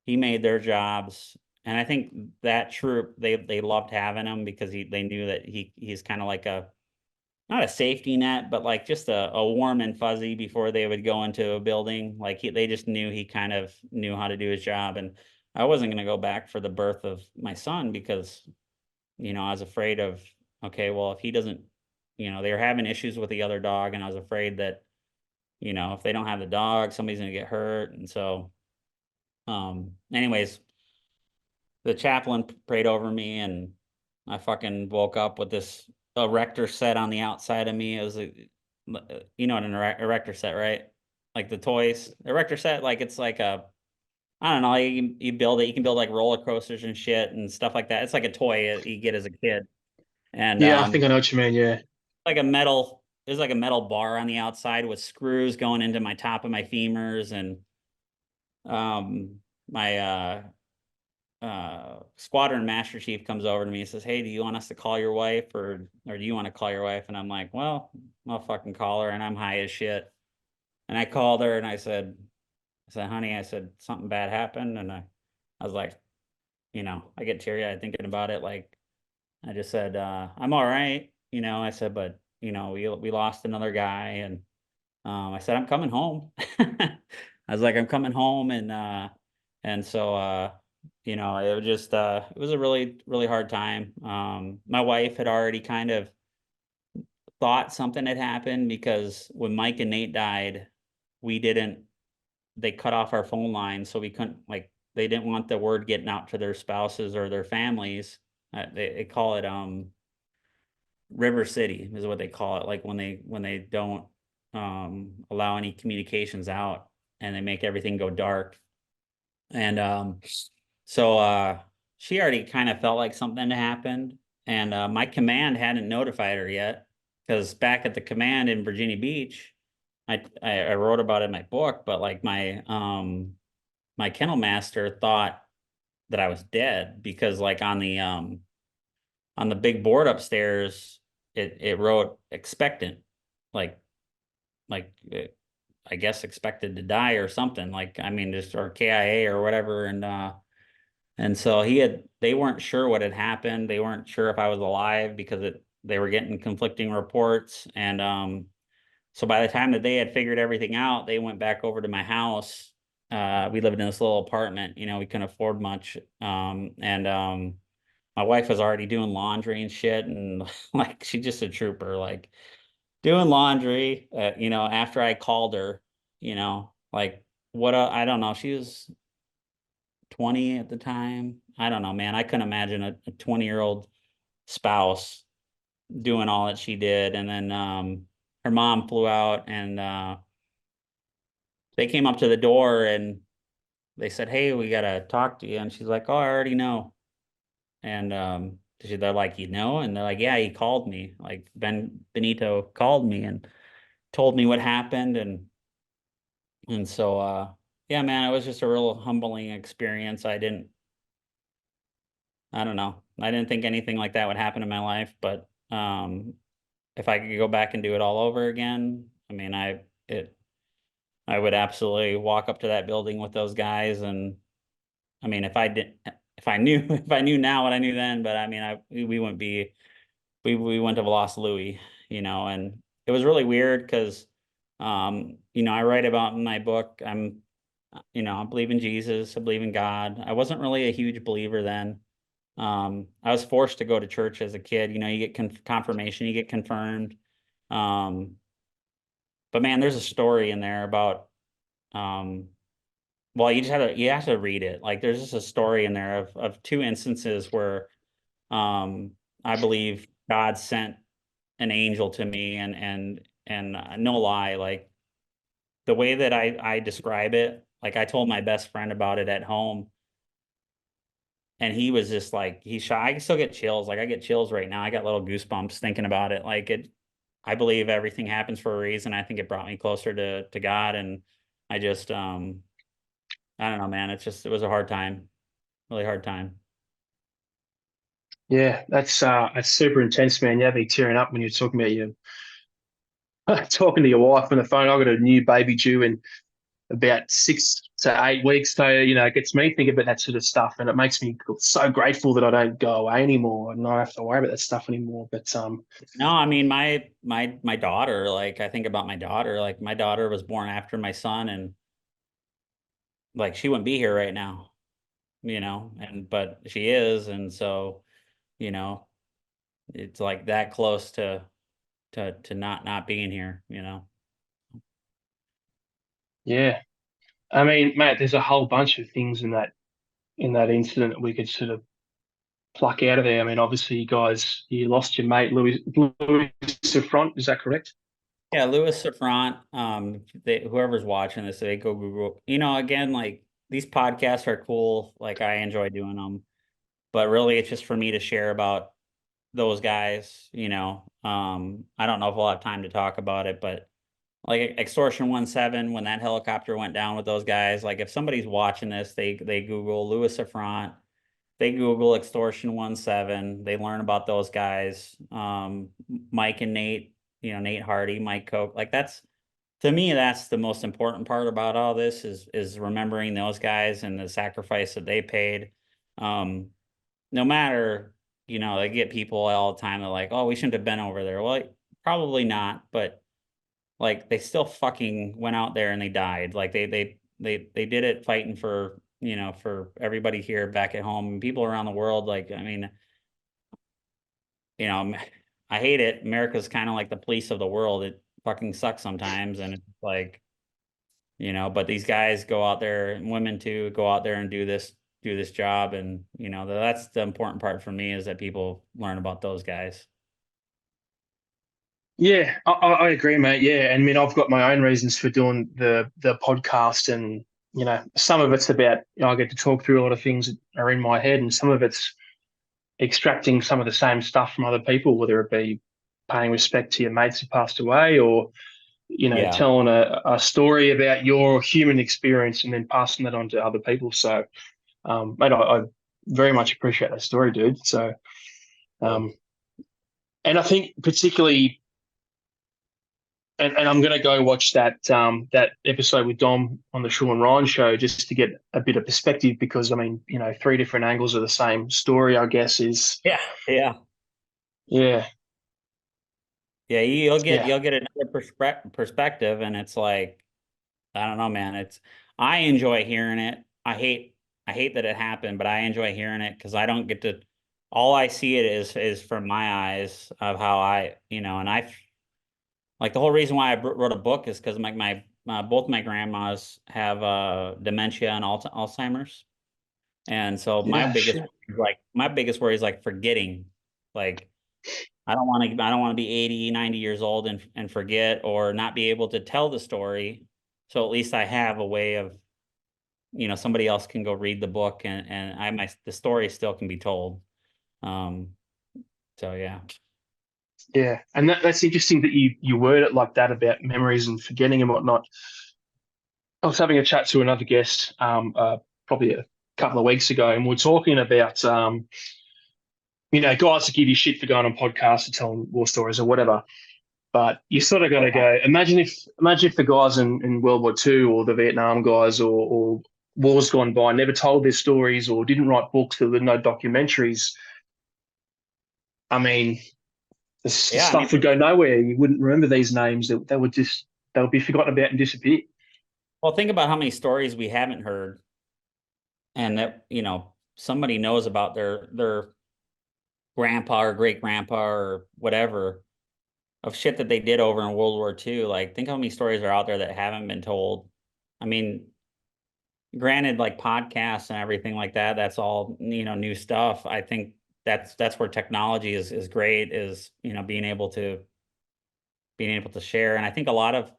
he made their jobs. And I think that troop, they loved having him because they knew that he's kind of like not a safety net, but like just a warm and fuzzy before they would go into a building. Like they just knew he kind of knew how to do his job. And I wasn't going to go back for the birth of my son because, I was afraid of, okay, well, if he doesn't, they were having issues with the other dog, and I was afraid that, if they don't have the dog, somebody's going to get hurt. And so, anyways, the chaplain prayed over me, and I fucking woke up with this erector set on the outside of me. It was you know what an erector set, right? Like the toys erector set. Like it's like I don't know. You build it. You can build like roller coasters and shit and stuff like that. It's like a toy you get as a kid, and Yeah, I think I know what you mean. Yeah. like a metal. There's like a metal bar on the outside with screws going into my top of my femurs, and my squadron master chief comes over to me and says, hey, do you want us to call your wife, or do you want to call your wife? And I'm like, well, I'll fucking call her, and I'm high as shit. And I called her, and I said, honey, I said, something bad happened. And I was like, I get teary-eyed thinking about it. Like, I just said, I'm all right. I said, but, we lost another guy. And I said, I'm coming home. I was like, I'm coming home. And so, it was just, it was a really, really hard time. My wife had already kind of thought something had happened because when Mike and Nate died, they cut off our phone line. So we couldn't, like, they didn't want the word getting out to their spouses or their families. They call it, River City is what they call it. Like when they don't, allow any communications out, and they make everything go dark. And so she already kind of felt like something had happened, and my command hadn't notified her yet, because back at the command in Virginia Beach, I wrote about it in my book, but like my kennel master thought that I was dead, because like on the big board upstairs, it wrote expectant, like I guess expected to die or something, like, I mean, just, or KIA or whatever. And so they weren't sure what had happened. They weren't sure if I was alive, because they were getting conflicting reports. And so by the time that they had figured everything out, they went back over to my house. We lived in this little apartment, we couldn't afford much. And my wife was already doing laundry and shit, and like she's just a trooper. Like doing laundry, after I called her, like I don't know, she was 20 at the time. I don't know, man. I couldn't imagine a 20-year-old spouse doing all that she did. And then her mom flew out and they came up to the door and they said, "Hey, we gotta talk to you." And she's like, "Oh, I already know." And they're like, "You know?" And they're like, "Yeah, he called me. Like Benito called me and told me what happened." And so yeah, man, it was just a real humbling experience. I don't know. I didn't think anything like that would happen in my life, but if I could go back and do it all over again, I mean, I would absolutely walk up to that building with those guys. And I mean, if I knew, if I knew now what I knew then, but I mean, we wouldn't be, we wouldn't have lost Louis, and it was really weird because, I write about in my book, I believe in Jesus, I believe in God. I wasn't really a huge believer then. I was forced to go to church as a kid. You get confirmation, you get confirmed. Um, but man, there's a story in there about, well, you have to read it. Like there's just a story in there of two instances where, um, I believe God sent an angel to me and no lie, like the way that I describe it, like I told my best friend about it at home. And he was just like, he's shy. I can still get chills. Like I get chills right now. I got little goosebumps thinking about it. I believe everything happens for a reason. I think it brought me closer to God. And I just, I don't know, man. It was a hard time, really hard time. Yeah, that's super intense, man. You have me tearing up when you're talking about your talking to your wife on the phone. I've got a new baby due in about 6 to 8 weeks. So, it gets me thinking about that sort of stuff. And it makes me feel so grateful that I don't go away anymore and not have to worry about that stuff anymore. But No, I mean, my daughter, like I think about my daughter, like my daughter was born after my son and like she wouldn't be here right now, but she is. And so, you know, it's like that close to not being here. yeah, I mean, mate, there's a whole bunch of things in that incident that we could sort of pluck out of there. I mean, obviously, you lost your mate, Louis Safront. Is that correct? Yeah, Louis Safront, whoever's watching this, they go Google. Again, like these podcasts are cool. Like I enjoy doing them, but really it's just for me to share about those guys. I don't know if we'll have time to talk about it, but like Extortion 17, when that helicopter went down with those guys, like if somebody's watching this, they Google Louis Safront, they Google Extortion 17, they learn about those guys, Mike and Nate, Nate Hardy, Mike Koch, like to me, that's the most important part about all this is remembering those guys and the sacrifice that they paid. Um, no matter, they get people all the time that are like, oh, we shouldn't have been over there. Well, probably not, but like they still fucking went out there and they died. Like they did it fighting for everybody here back at home and people around the world. Like, I mean, you know, I hate it. America's kind of like the police of the world. It fucking sucks sometimes, and it's like, but these guys go out there, and women too, go out there and do this job, and that's the important part for me is that people learn about those guys. Yeah, I agree, mate. Yeah, and I mean, I've got my own reasons for doing the podcast, and some of it's about I get to talk through a lot of things that are in my head, and some of it's extracting some of the same stuff from other people, whether it be paying respect to your mates who passed away, or Yeah. telling a story about your human experience and then passing that on to other people. So, mate, I very much appreciate that story, dude. So, Cool. um, and I think particularly. And I'm going to go watch that episode with Dom on the Sean Ryan show just to get a bit of perspective because I mean three different angles of the same story I guess is Yeah. Yeah. yeah Yeah, yeah you'll get another perspective, and it's like I don't know, man. I enjoy hearing it. I hate that it happened, but I enjoy hearing it because I don't get to. All I see it is from my eyes of how and Like the whole reason why I wrote a book is because my both my grandmas have dementia and Alzheimer's. And so Yeah, shit. my biggest worry is like forgetting. Like I don't want to be 80, 90 years old and forget or not be able to tell the story. So at least I have a way of, somebody else can go read the book and the story still can be told. Um, so yeah. Yeah, and that's interesting that you word it like that about memories and forgetting and whatnot. I was having a chat to another guest probably a couple of weeks ago, and we are talking about guys that give you shit for going on podcasts and telling war stories or whatever. But you sort of got to go. Imagine if the guys in World War II or the Vietnam guys or wars gone by never told their stories or didn't write books. There were no documentaries. I mean, the Yeah, I stuff mean, would go nowhere. You wouldn't remember these names. They would be forgotten about and disappear. well, think about how many stories we haven't heard and that, somebody knows about their grandpa or great grandpa or whatever of shit that they did over in World War II. Like, think how many stories are out there that haven't been told. I mean, granted, like podcasts and everything like that, that's all, new stuff. I think that's where technology is great, is, being able to share. And I think a lot of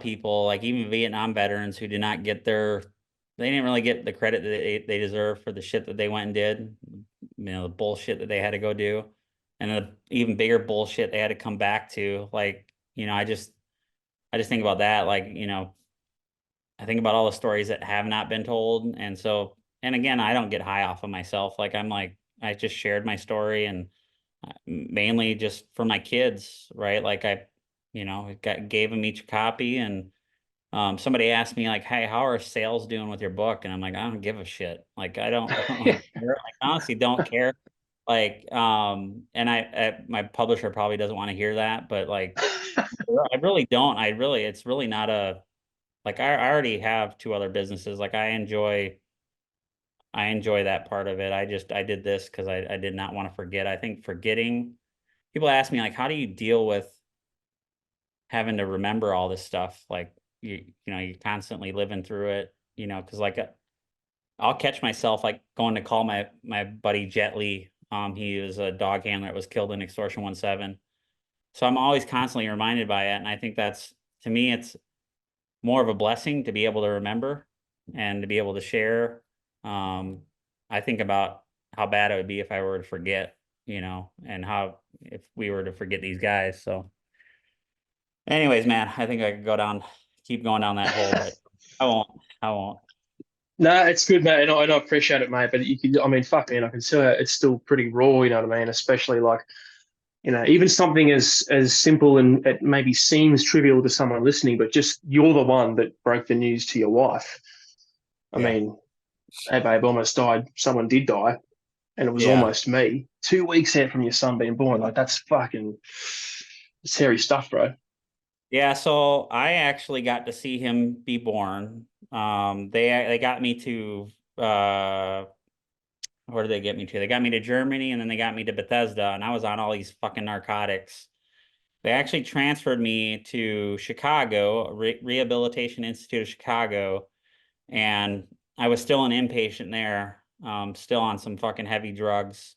people, like even Vietnam veterans who did not get they didn't really get the credit that they deserve for the shit that they went and did, the bullshit that they had to go do, and the even bigger bullshit they had to come back to. Like, I just think about that. Like, I think about all the stories that have not been told. And again, I don't get high off of myself. Like, I just shared my story and mainly just for my kids, right? Like gave them each a copy and somebody asked me like, "Hey, how are sales doing with your book?" And I'm like, "I don't give a shit. Like, I don't really care. Like, honestly, don't care." Like, and my publisher probably doesn't want to hear that, but like, I really don't. It's really not like, I already have two other businesses. Like, I enjoy that part of it. I did this because I did not want to forget. I think forgetting, people ask me like, how do you deal with having to remember all this stuff? Like, you're constantly living through it, because like I'll catch myself like going to call my buddy Jet Li. He was a dog handler that was killed in Extortion 17. So I'm always constantly reminded by it. And I think to me, it's more of a blessing to be able to remember and to be able to share. I think about how bad it would be if I were to forget, and how if we were to forget these guys. So anyways, man, I think I could keep going down that hole, but I won't. I won't. No, it's good, mate, and I appreciate it, mate. But I mean, fuck, man, I can see it's still pretty raw. You know what I mean? Especially like, even something as simple and it maybe seems trivial to someone listening, but just you're the one that broke the news to your wife. I Yeah. mean, hey, babe, almost died. Someone did die, and it was Yeah. almost me. 2 weeks out from your son being born, like that's fucking scary stuff, bro. Yeah. So I actually got to see him be born. They got me to where did they get me to? They got me to Germany and then they got me to Bethesda, and I was on all these fucking narcotics. They actually transferred me to Chicago, Rehabilitation Institute of Chicago, and I was still an inpatient there, still on some fucking heavy drugs.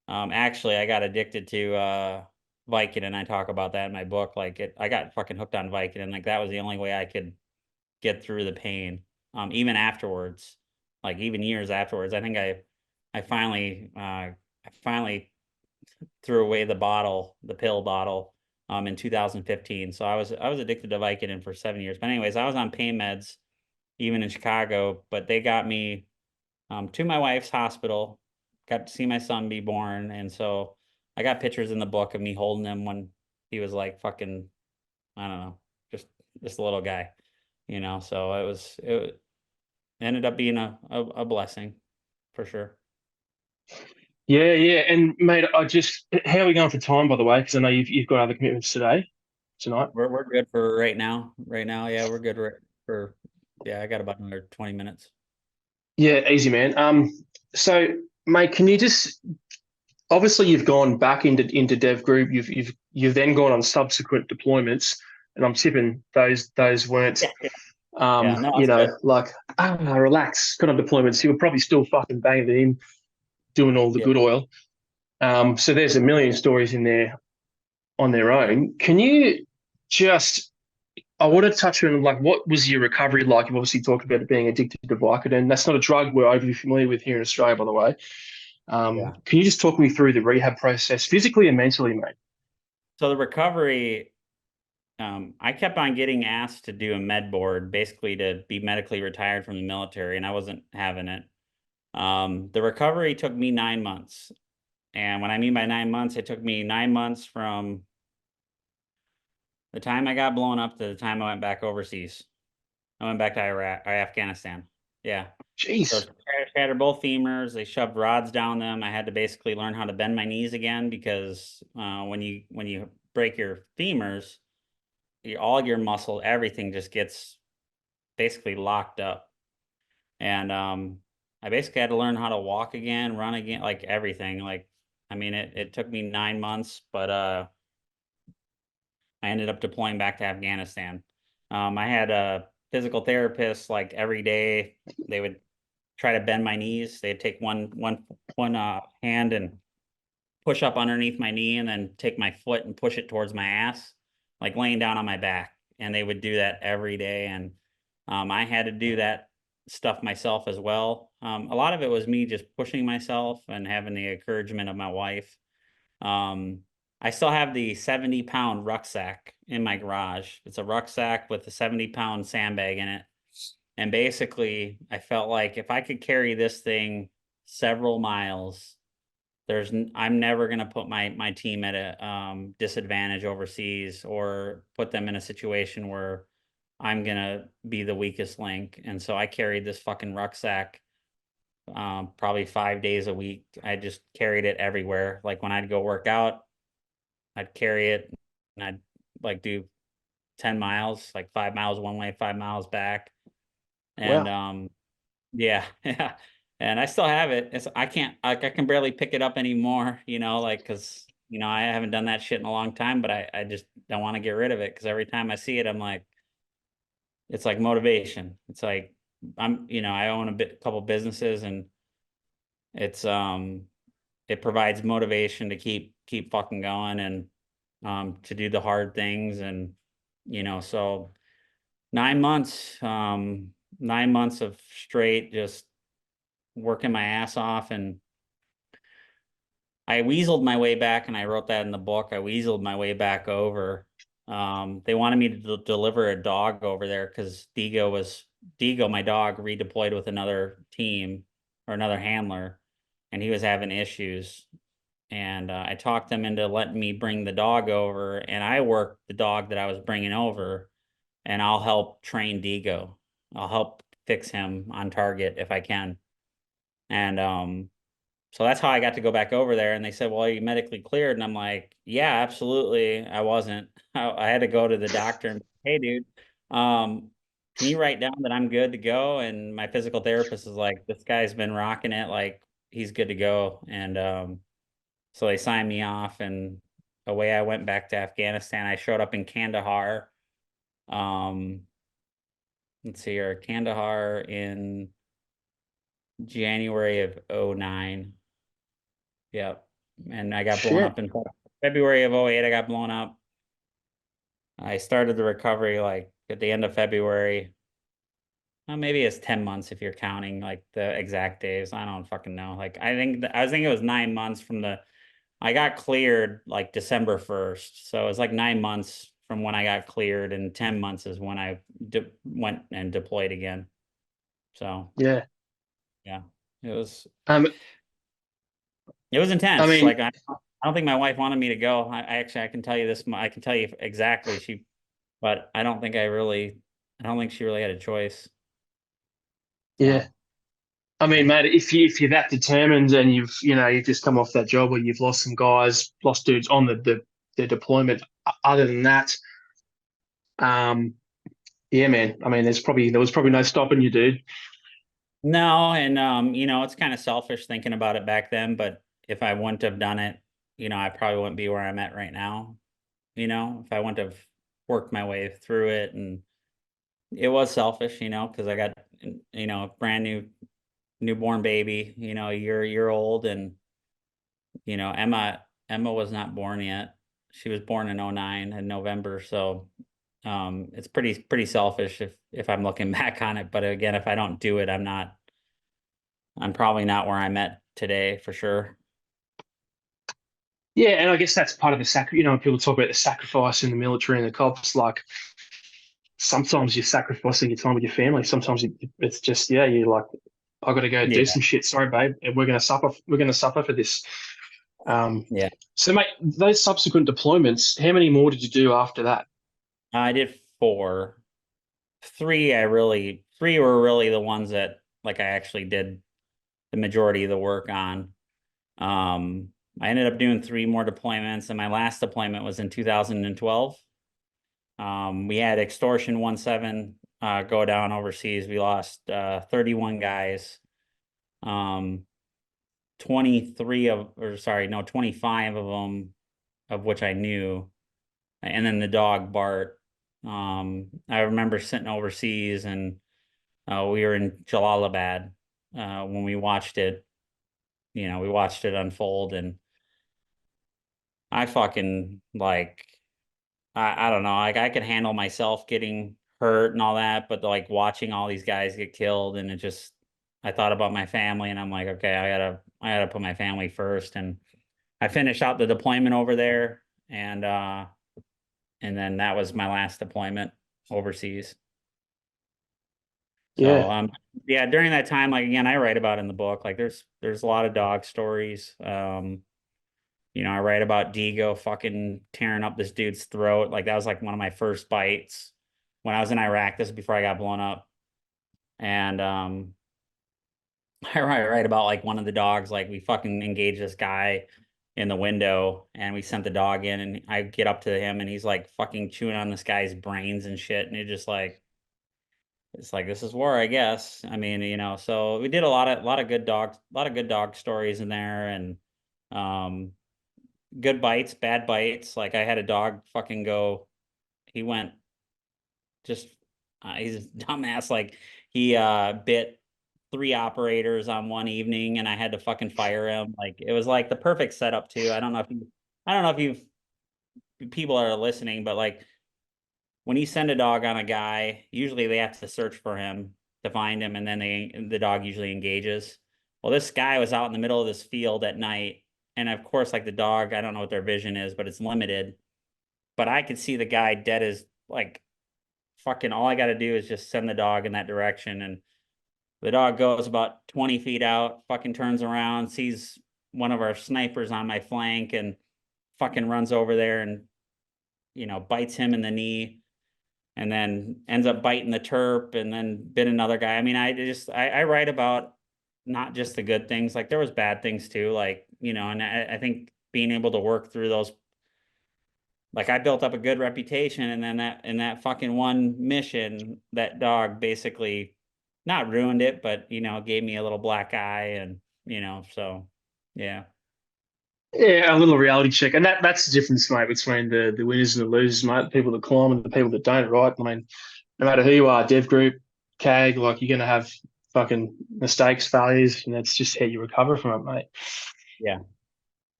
Actually, I got addicted to Vicodin. I talk about that in my book. I got fucking hooked on Vicodin. Like, that was the only way I could get through the pain. Even afterwards, like even years afterwards, I think I finally threw away the pill bottle, in 2015. So I was addicted to Vicodin for 7 years. But anyways, I was on pain meds even in Chicago, but they got me to my wife's hospital, got to see my son be born. And so I got pictures in the book of me holding him when he was like fucking, I don't know, just a little guy, so it ended up being a blessing for sure. Yeah, yeah. And mate, how are we going for time, by the way? Because I know you've got other commitments tonight. We're good for right now. Right now, yeah, we're good for yeah, I got about another 20 minutes. Yeah, easy, man. So, mate, can you just obviously you've gone back into Dev Group. You've you've then gone on subsequent deployments, and I'm tipping those weren't, Yeah, yeah, no, you that's know, good. like relax kind of deployments. You were probably still fucking banging it in, doing all the Yeah. good oil. So there's a million stories in there on their own. Can you just? I want to touch on like what was your recovery like? You've obviously talked about it being addicted to Vicodin. That's not a drug we're overly familiar with here in Australia, by the way. Yeah. Can you just talk me through the rehab process, physically and mentally, mate? So the recovery, I kept on getting asked to do a med board, basically to be medically retired from the military, and I wasn't having it. The recovery took me 9 months. And what I mean by 9 months, it took me 9 months from the time I got blown up to the time I went back overseas. I went back to Iraq or Afghanistan. Yeah. So Jeez. shattered both femurs. They shoved rods down them. I had to basically learn how to bend my knees again because when you break your femurs, all your muscle, everything just gets basically locked up. And I basically had to learn how to walk again, run again, like everything. Like, I mean, it took me 9 months, but I ended up deploying back to Afghanistan. I had a physical therapist like every day. They would try to bend my knees. They'd take one hand and push up underneath my knee and then take my foot and push it towards my ass, like laying down on my back. And they would do that every day. And I had to do that stuff myself as well. A lot of it was me just pushing myself and having the encouragement of my wife. Um, I still have the 70-pound rucksack in my garage. It's a rucksack with a 70-pound sandbag in it. And basically, I felt like if I could carry this thing several miles, I'm never going to put my team at a disadvantage overseas or put them in a situation where I'm going to be the weakest link. And so I carried this fucking rucksack probably 5 days a week. I just carried it everywhere. Like when I'd go work out, I'd carry it and I'd like do 10 miles, like 5 miles one way, 5 miles back. And Wow. yeah, yeah. And I still have it. I can't like I can barely pick it up anymore, like because I haven't done that shit in a long time, but I just don't want to get rid of it because every time I see it, I'm like, it's like motivation. It's like I own couple businesses and it's it provides motivation to keep fucking going and to do the hard things and so 9 months 9 months of straight just working my ass off and I weaseled my way back and I wrote that in the book. I weaseled my way back over. They wanted me to deliver a dog over there because Digo, my dog, redeployed with another team or another handler, and he was having issues. And I talked them into letting me bring the dog over, and I worked the dog that I was bringing over, and I'll help train Digo. I'll help fix him on target if I can. And so that's how I got to go back over there. And they said, well, are you medically cleared? And I'm like, yeah, absolutely. I wasn't. I had to go to the doctor and, hey, dude, can you write down that I'm good to go? And my physical therapist is like, this guy's been rocking it. Like, he's good to go. And so they signed me off. And away I went back to Afghanistan. I showed up in Kandahar. Um, let's see here, Kandahar in January of '09. Yep. And I got blown Shit. up in February of '08. I got blown up. I started the recovery like at the end of February. Well, maybe it's 10 months if you're counting like the exact days. I don't fucking know. Like I was thinking it was 9 months from I got cleared like December 1st. So it was like 9 months from when I got cleared and 10 months is when I went and deployed again. So Yeah. yeah, it was Um, It was I intense. mean, Like I don't think my wife wanted me to go. I can tell you this. I can tell you exactly. But I don't think she really had a choice. yeah. So I mean, mate, if you're that determined and you've just come off that job where you've lost some guys, lost dudes on the deployment. Other than that, um, yeah, man. I mean, there was probably no stopping you, dude. no, and it's kind of selfish thinking about it back then. But if I wouldn't have done it, I probably wouldn't be where I'm at right now. if I wouldn't have worked my way through it. And it was selfish, because I got, a brand new newborn baby, a year old. And, Emma was not born yet. She was born in '09 in November. So, it's pretty selfish if I'm looking back on it. But again, if I don't do it, I'm probably not where I'm at today for sure. Yeah, and I guess that's part of the when people talk about the sacrifice in the military and the cops, like sometimes you're sacrificing your time with your family. Sometimes it's just, yeah, you're like, I got to go do Yeah. some shit. Sorry, babe, and we're gonna suffer. We're gonna suffer for this. Yeah. So, mate, those subsequent deployments, how many more did you do after that? I did 4. 3 were really the ones that like I actually did the majority of the work on. I ended up doing 3 more deployments, and my last deployment was in 2012. We had extortion 17 go down overseas. We lost 31 guys. 25 of them, of which I knew, and then the dog Bart. I remember sitting overseas, and we were in Jalalabad when we watched it. We watched it unfold, and I fucking like I don't know, like I could handle myself getting hurt and all that, but like watching all these guys get killed, and I thought about my family, and I'm like, okay, I gotta put my family first. And I finished out the deployment over there, and then that was my last deployment overseas. So Yeah, yeah, during that time, like again, I write about in the book, like there's a lot of dog stories. I write about Digo fucking tearing up this dude's throat. Like that was like one of my first bites when I was in Iraq. This is before I got blown up. And I write about like one of the dogs, like we fucking engaged this guy in the window, and we sent the dog in, and I get up to him, and he's like fucking chewing on this guy's brains and shit. And it's like this is war, I guess. I mean, so we did a lot of good dog stories in there. And um good bites, bad bites. Like I had a dog fucking go, he went just he's a dumbass. Like he bit 3 operators on one evening, and I had to fucking fire him. Like it was like the perfect setup too. I don't know if people are listening, but like when you send a dog on a guy, usually they have to search for him to find him, and then the dog usually engages. Well, this guy was out in the middle of this field at night, and of course, like the dog, I don't know what their vision is, but it's limited. But I could see the guy dead as like fucking. All I got to do is just send the dog in that direction, and the dog goes about 20 feet out, fucking turns around, sees one of our snipers on my flank, and fucking runs over there and bites him in the knee, and then ends up biting the terp, and then bit another guy. I mean, I write about not just the good things, like there was bad things too, like, and I think being able to work through those, like I built up a good reputation, and then that fucking one mission, that dog basically not ruined it, but gave me a little black eye. And so yeah. yeah, a little reality check, and that's the difference, mate, between the winners and the losers, mate. The people that climb and the people that don't, right? I mean, no matter who you are, dev group, CAG, like you're gonna have fucking mistakes, failures, and that's just how you recover from it, mate. Yeah.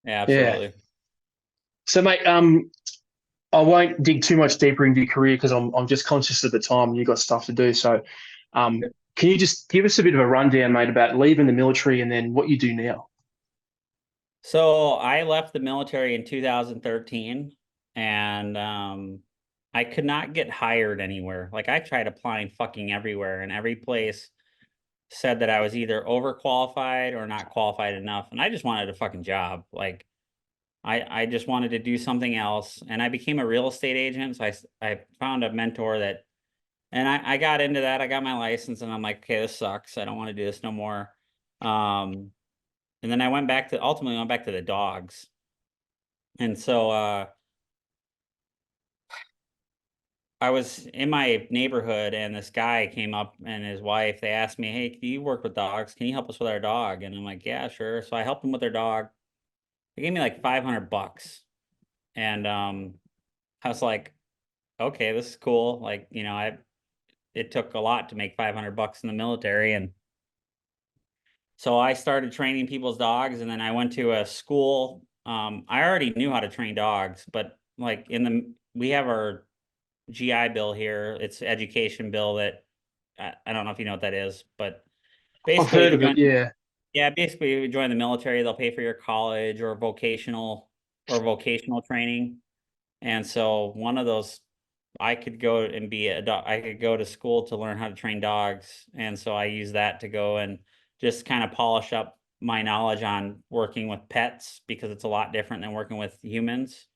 Yeah, Yeah. absolutely. So, mate, I won't dig too much deeper into your career because I'm just conscious of the time. You got stuff to do. So, can you just give us a bit of a rundown, mate, about leaving the military and then what you do now? So I left the military in 2013, and I could not get hired anywhere. Like I tried applying fucking everywhere, and every place said that I was either overqualified or not qualified enough. And I just wanted a fucking job. Like I just wanted to do something else. And I became a real estate agent. So I found a mentor and I got into that. I got my license, and I'm like, okay, this sucks. I don't want to do this no more. Um, and then I ultimately went back to the dogs. And so I was in my neighborhood, and this guy came up, and his wife, they asked me, hey, can you work with dogs? Can you help us with our dog? And I'm like, yeah, sure. So I helped them with their dog. They gave me like $500. And I was like, okay, this is cool. Like, it took a lot to make $500 in the military. And so I started training people's dogs, and then I went to a school. I already knew how to train dogs, but like we have our GI Bill here. It's education bill that I don't know if you know what that is, but I've basically heard if you of it. join, Yeah. yeah, basically if you join the military, they'll pay for your college or vocational training. And so one of those, I could go and be a dog. I could go to school to learn how to train dogs. And so I use that to go and just kind of polish up my knowledge on working with pets, because it's a lot different than working with humans,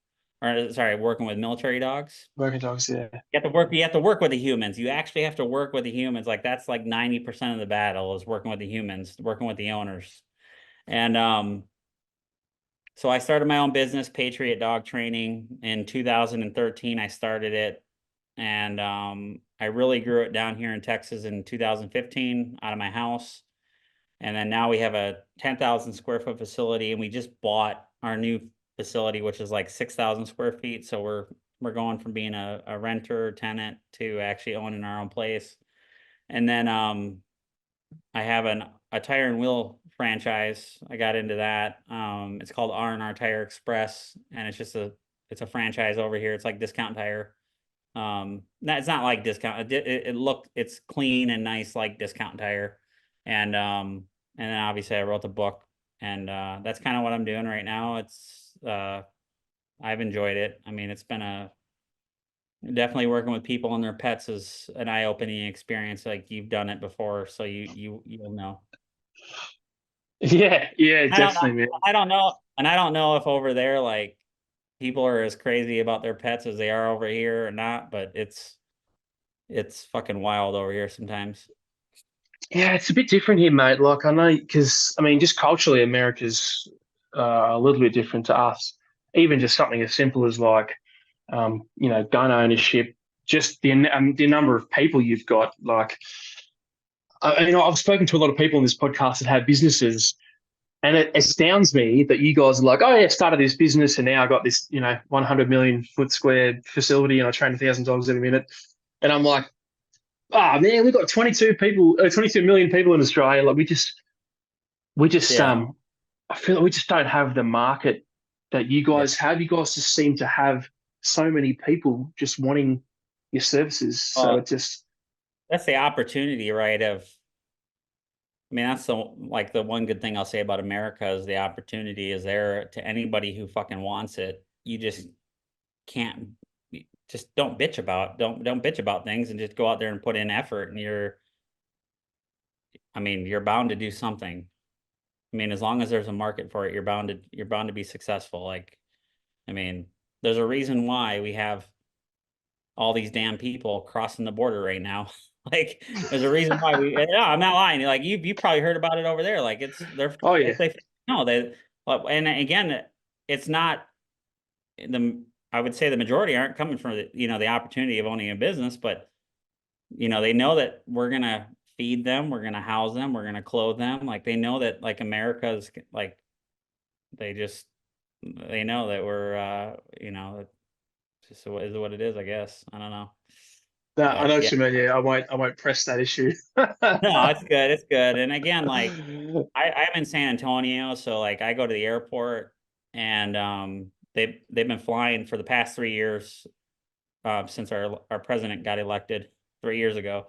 or sorry, working with military dogs. Working dogs. Yeah. You have to work with the humans. You actually have to work with the humans. Like that's like 90% of the battle is working with the humans, working with the owners. And so I started my own business, Patriot Dog Training, in 2013. I started it, and I really grew it down here in Texas in 2015 out of my house. And then now we have a 10,000 square foot facility, and we just bought our new facility, which is like 6,000 square feet. So we're going from being a renter tenant to actually owning our own place. And then I have a tire and wheel franchise. I got into that. It's called R&R Tire Express, and it's a franchise over here. It's like Discount Tire. It's not like Discount. It's clean and nice like Discount Tire. And then obviously I wrote the book, and that's kind of what I'm doing right now. I've enjoyed it. I mean, it's been definitely working with people and their pets is an eye-opening experience. Like you've done it before, so you'll know. Yeah. Yeah. I don't know. Definitely, man. I don't know if over there like people are as crazy about their pets as they are over here or not, but it's fucking wild over here sometimes. Yeah, it's a bit different here, mate. Like I know, because I mean, just culturally, America's a little bit different to us. Even just something as simple as like, gun ownership. Just the number of people you've got. Like, I've spoken to a lot of people in this podcast that have businesses, and it astounds me that you guys are like, oh yeah, started this business, and now I got this, 100 million foot square facility, and I train 1,000 dogs every minute, and I'm like, oh man, we've got 22 million people in Australia. Like we just Yeah. I feel like we just don't have the market that you Yeah. guys have. You guys just seem to have so many people just wanting your services. So Well, it just, that's the opportunity, right? I mean, that's the one good thing I'll say about America is the opportunity is there to anybody who fucking wants it. You just can't just don't bitch about things, and just go out there and put in effort, and you're bound to do something. I mean, as long as there's a market for it, you're bound to be successful. Like, I mean, there's a reason why we have all these damn people crossing the border right now. Like, there's a reason why no, I'm not lying. Like, you probably heard about it over there. Like, oh yeah, they no, and again, it's not I would say the majority aren't coming from the opportunity of owning a business, but they know that we're gonna feed them, we're gonna house them, we're gonna clothe them. Like, they know that like America's like they know that we're it's just is what it is, I guess. I don't know. no, I know But what yeah, you mean. Yeah, I won't press that issue. no, it's good. It's good. And again, like I'm in San Antonio, so like I go to the airport, and they've been flying for the past 3 years, since our president got elected 3 years ago.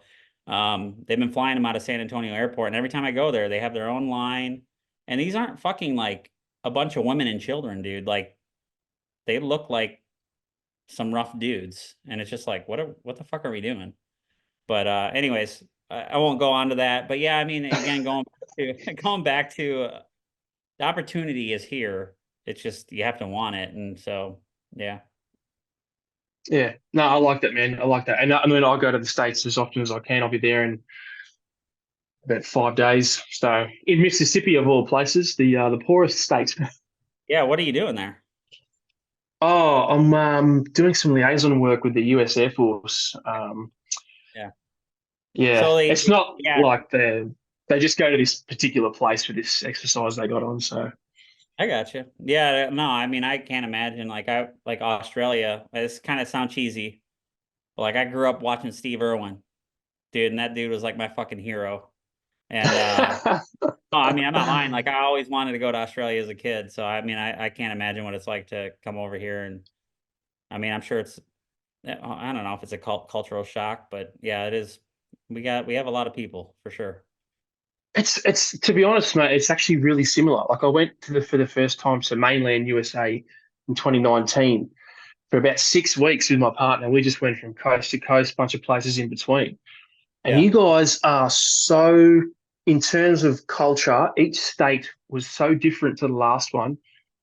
They've been flying them out of San Antonio Airport, and every time I go there, they have their own line. And these aren't fucking like a bunch of women and children, dude. Like, they look like some rough dudes, and it's just like, what the fuck are we doing? But anyways, I won't go on to that. But yeah, I mean, again, going back to the opportunity is here. It's just you have to want it, and so yeah. Yeah, no, I like that, man. I like that, and I mean, I'll go to the States as often as I can. I'll be there in about 5 days. So in Mississippi, of all places, the poorest state. Yeah, what are you doing there? Oh, I'm doing some liaison work with the U.S. Air Force. Yeah. Yeah, So it's not yeah, like they just go to this particular place for this exercise they got on. So I got you. Yeah, no, I mean, I can't imagine like Australia. This kind of sound cheesy, but like I grew up watching Steve Irwin, dude, and that dude was like my fucking hero. And oh, I mean, I'm not lying. Like I always wanted to go to Australia as a kid, so I mean, I can't imagine what it's like to come over here. And I mean, I'm sure it's I don't know if it's a cultural shock, but yeah, it is. We have a lot of people for sure. It's to be honest, mate, it's actually really similar. Like I went for the first time to mainland USA in 2019 for about 6 weeks with my partner. We just went from coast to coast, bunch of places in between. And Yeah. you guys are so, in terms of culture, each state was so different to the last one.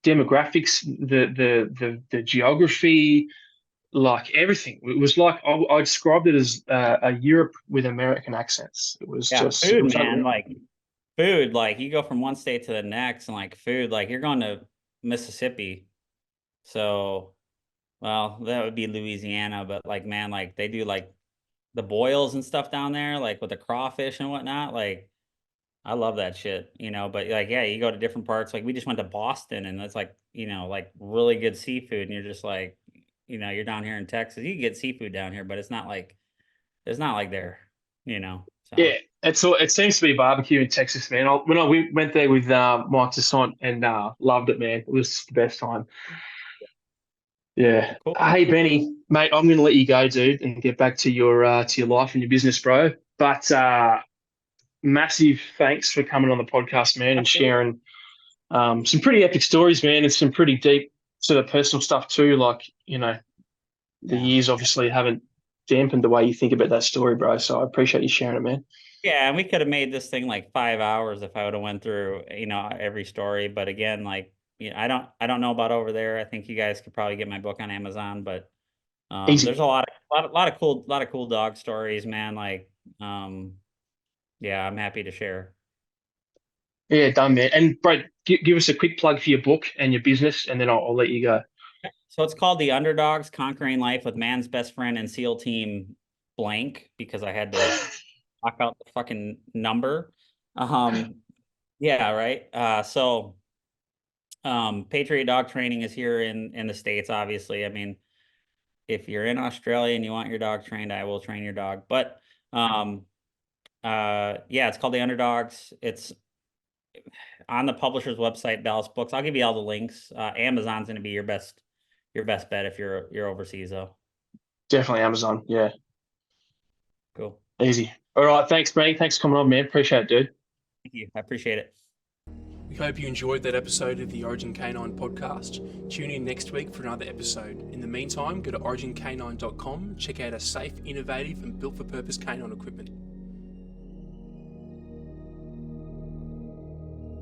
Demographics, the geography, like everything. It was like I described it as a Europe with American accents. Yeah, It food, was man. unreal. Like food, like you go from one state to the next, and like food, like you're going to Mississippi. So, well, that would be Louisiana, but like, man, like they do like the boils and stuff down there, like with the crawfish and whatnot. Like, I love that shit, but like, yeah, you go to different parts. Like, we just went to Boston and it's like, like really good seafood. And you're just like, you're down here in Texas. You can get seafood down here, but it's not like there, so. Yeah, it seems to be barbecue in Texas, man. When I went there with Mike Desant and loved it, man. It was the best time. Yeah. Cool. Hey, Benny, mate, I'm going to let you go, dude, and get back to your life and your business, bro. But massive thanks for coming on the podcast, man, and Absolutely. sharing some pretty epic stories, man, and some pretty deep sort of personal stuff too. Like, the Yeah. years obviously haven't dampened the way you think about that story, bro. So I appreciate you sharing it, man. Yeah, and we could have made this thing like 5 hours if I would have went through, every story. But again, like, I don't know about over there. I think you guys could probably get my book on Amazon, but there's Easy. a lot of cool dog stories, man. Like, yeah, I'm happy to share. Yeah, done, man. And bro, give us a quick plug for your book and your business, and then I'll let you go. So it's called The Underdogs: Conquering Life with Man's Best Friend and SEAL Team Blank because I had to knock out the fucking number. Um, yeah, right. So Patriot Dog Training is here in the States, obviously. I mean, if you're in Australia and you want your dog trained, I will train your dog. But um, yeah, it's called The Underdogs. It's on the publisher's website, Dallas Books. I'll give you all the links. Amazon's going to be your best bet if you're overseas, though. Definitely Amazon. Yeah, Cool. easy. All right, thanks, mate. Thanks for coming on, man. Appreciate it, dude. Thank you. I appreciate it. We hope you enjoyed that episode of the Origin Canine podcast. Tune in next week for another episode. In the meantime, go to origincanine.com, check out our safe, innovative, and built for purpose canine equipment.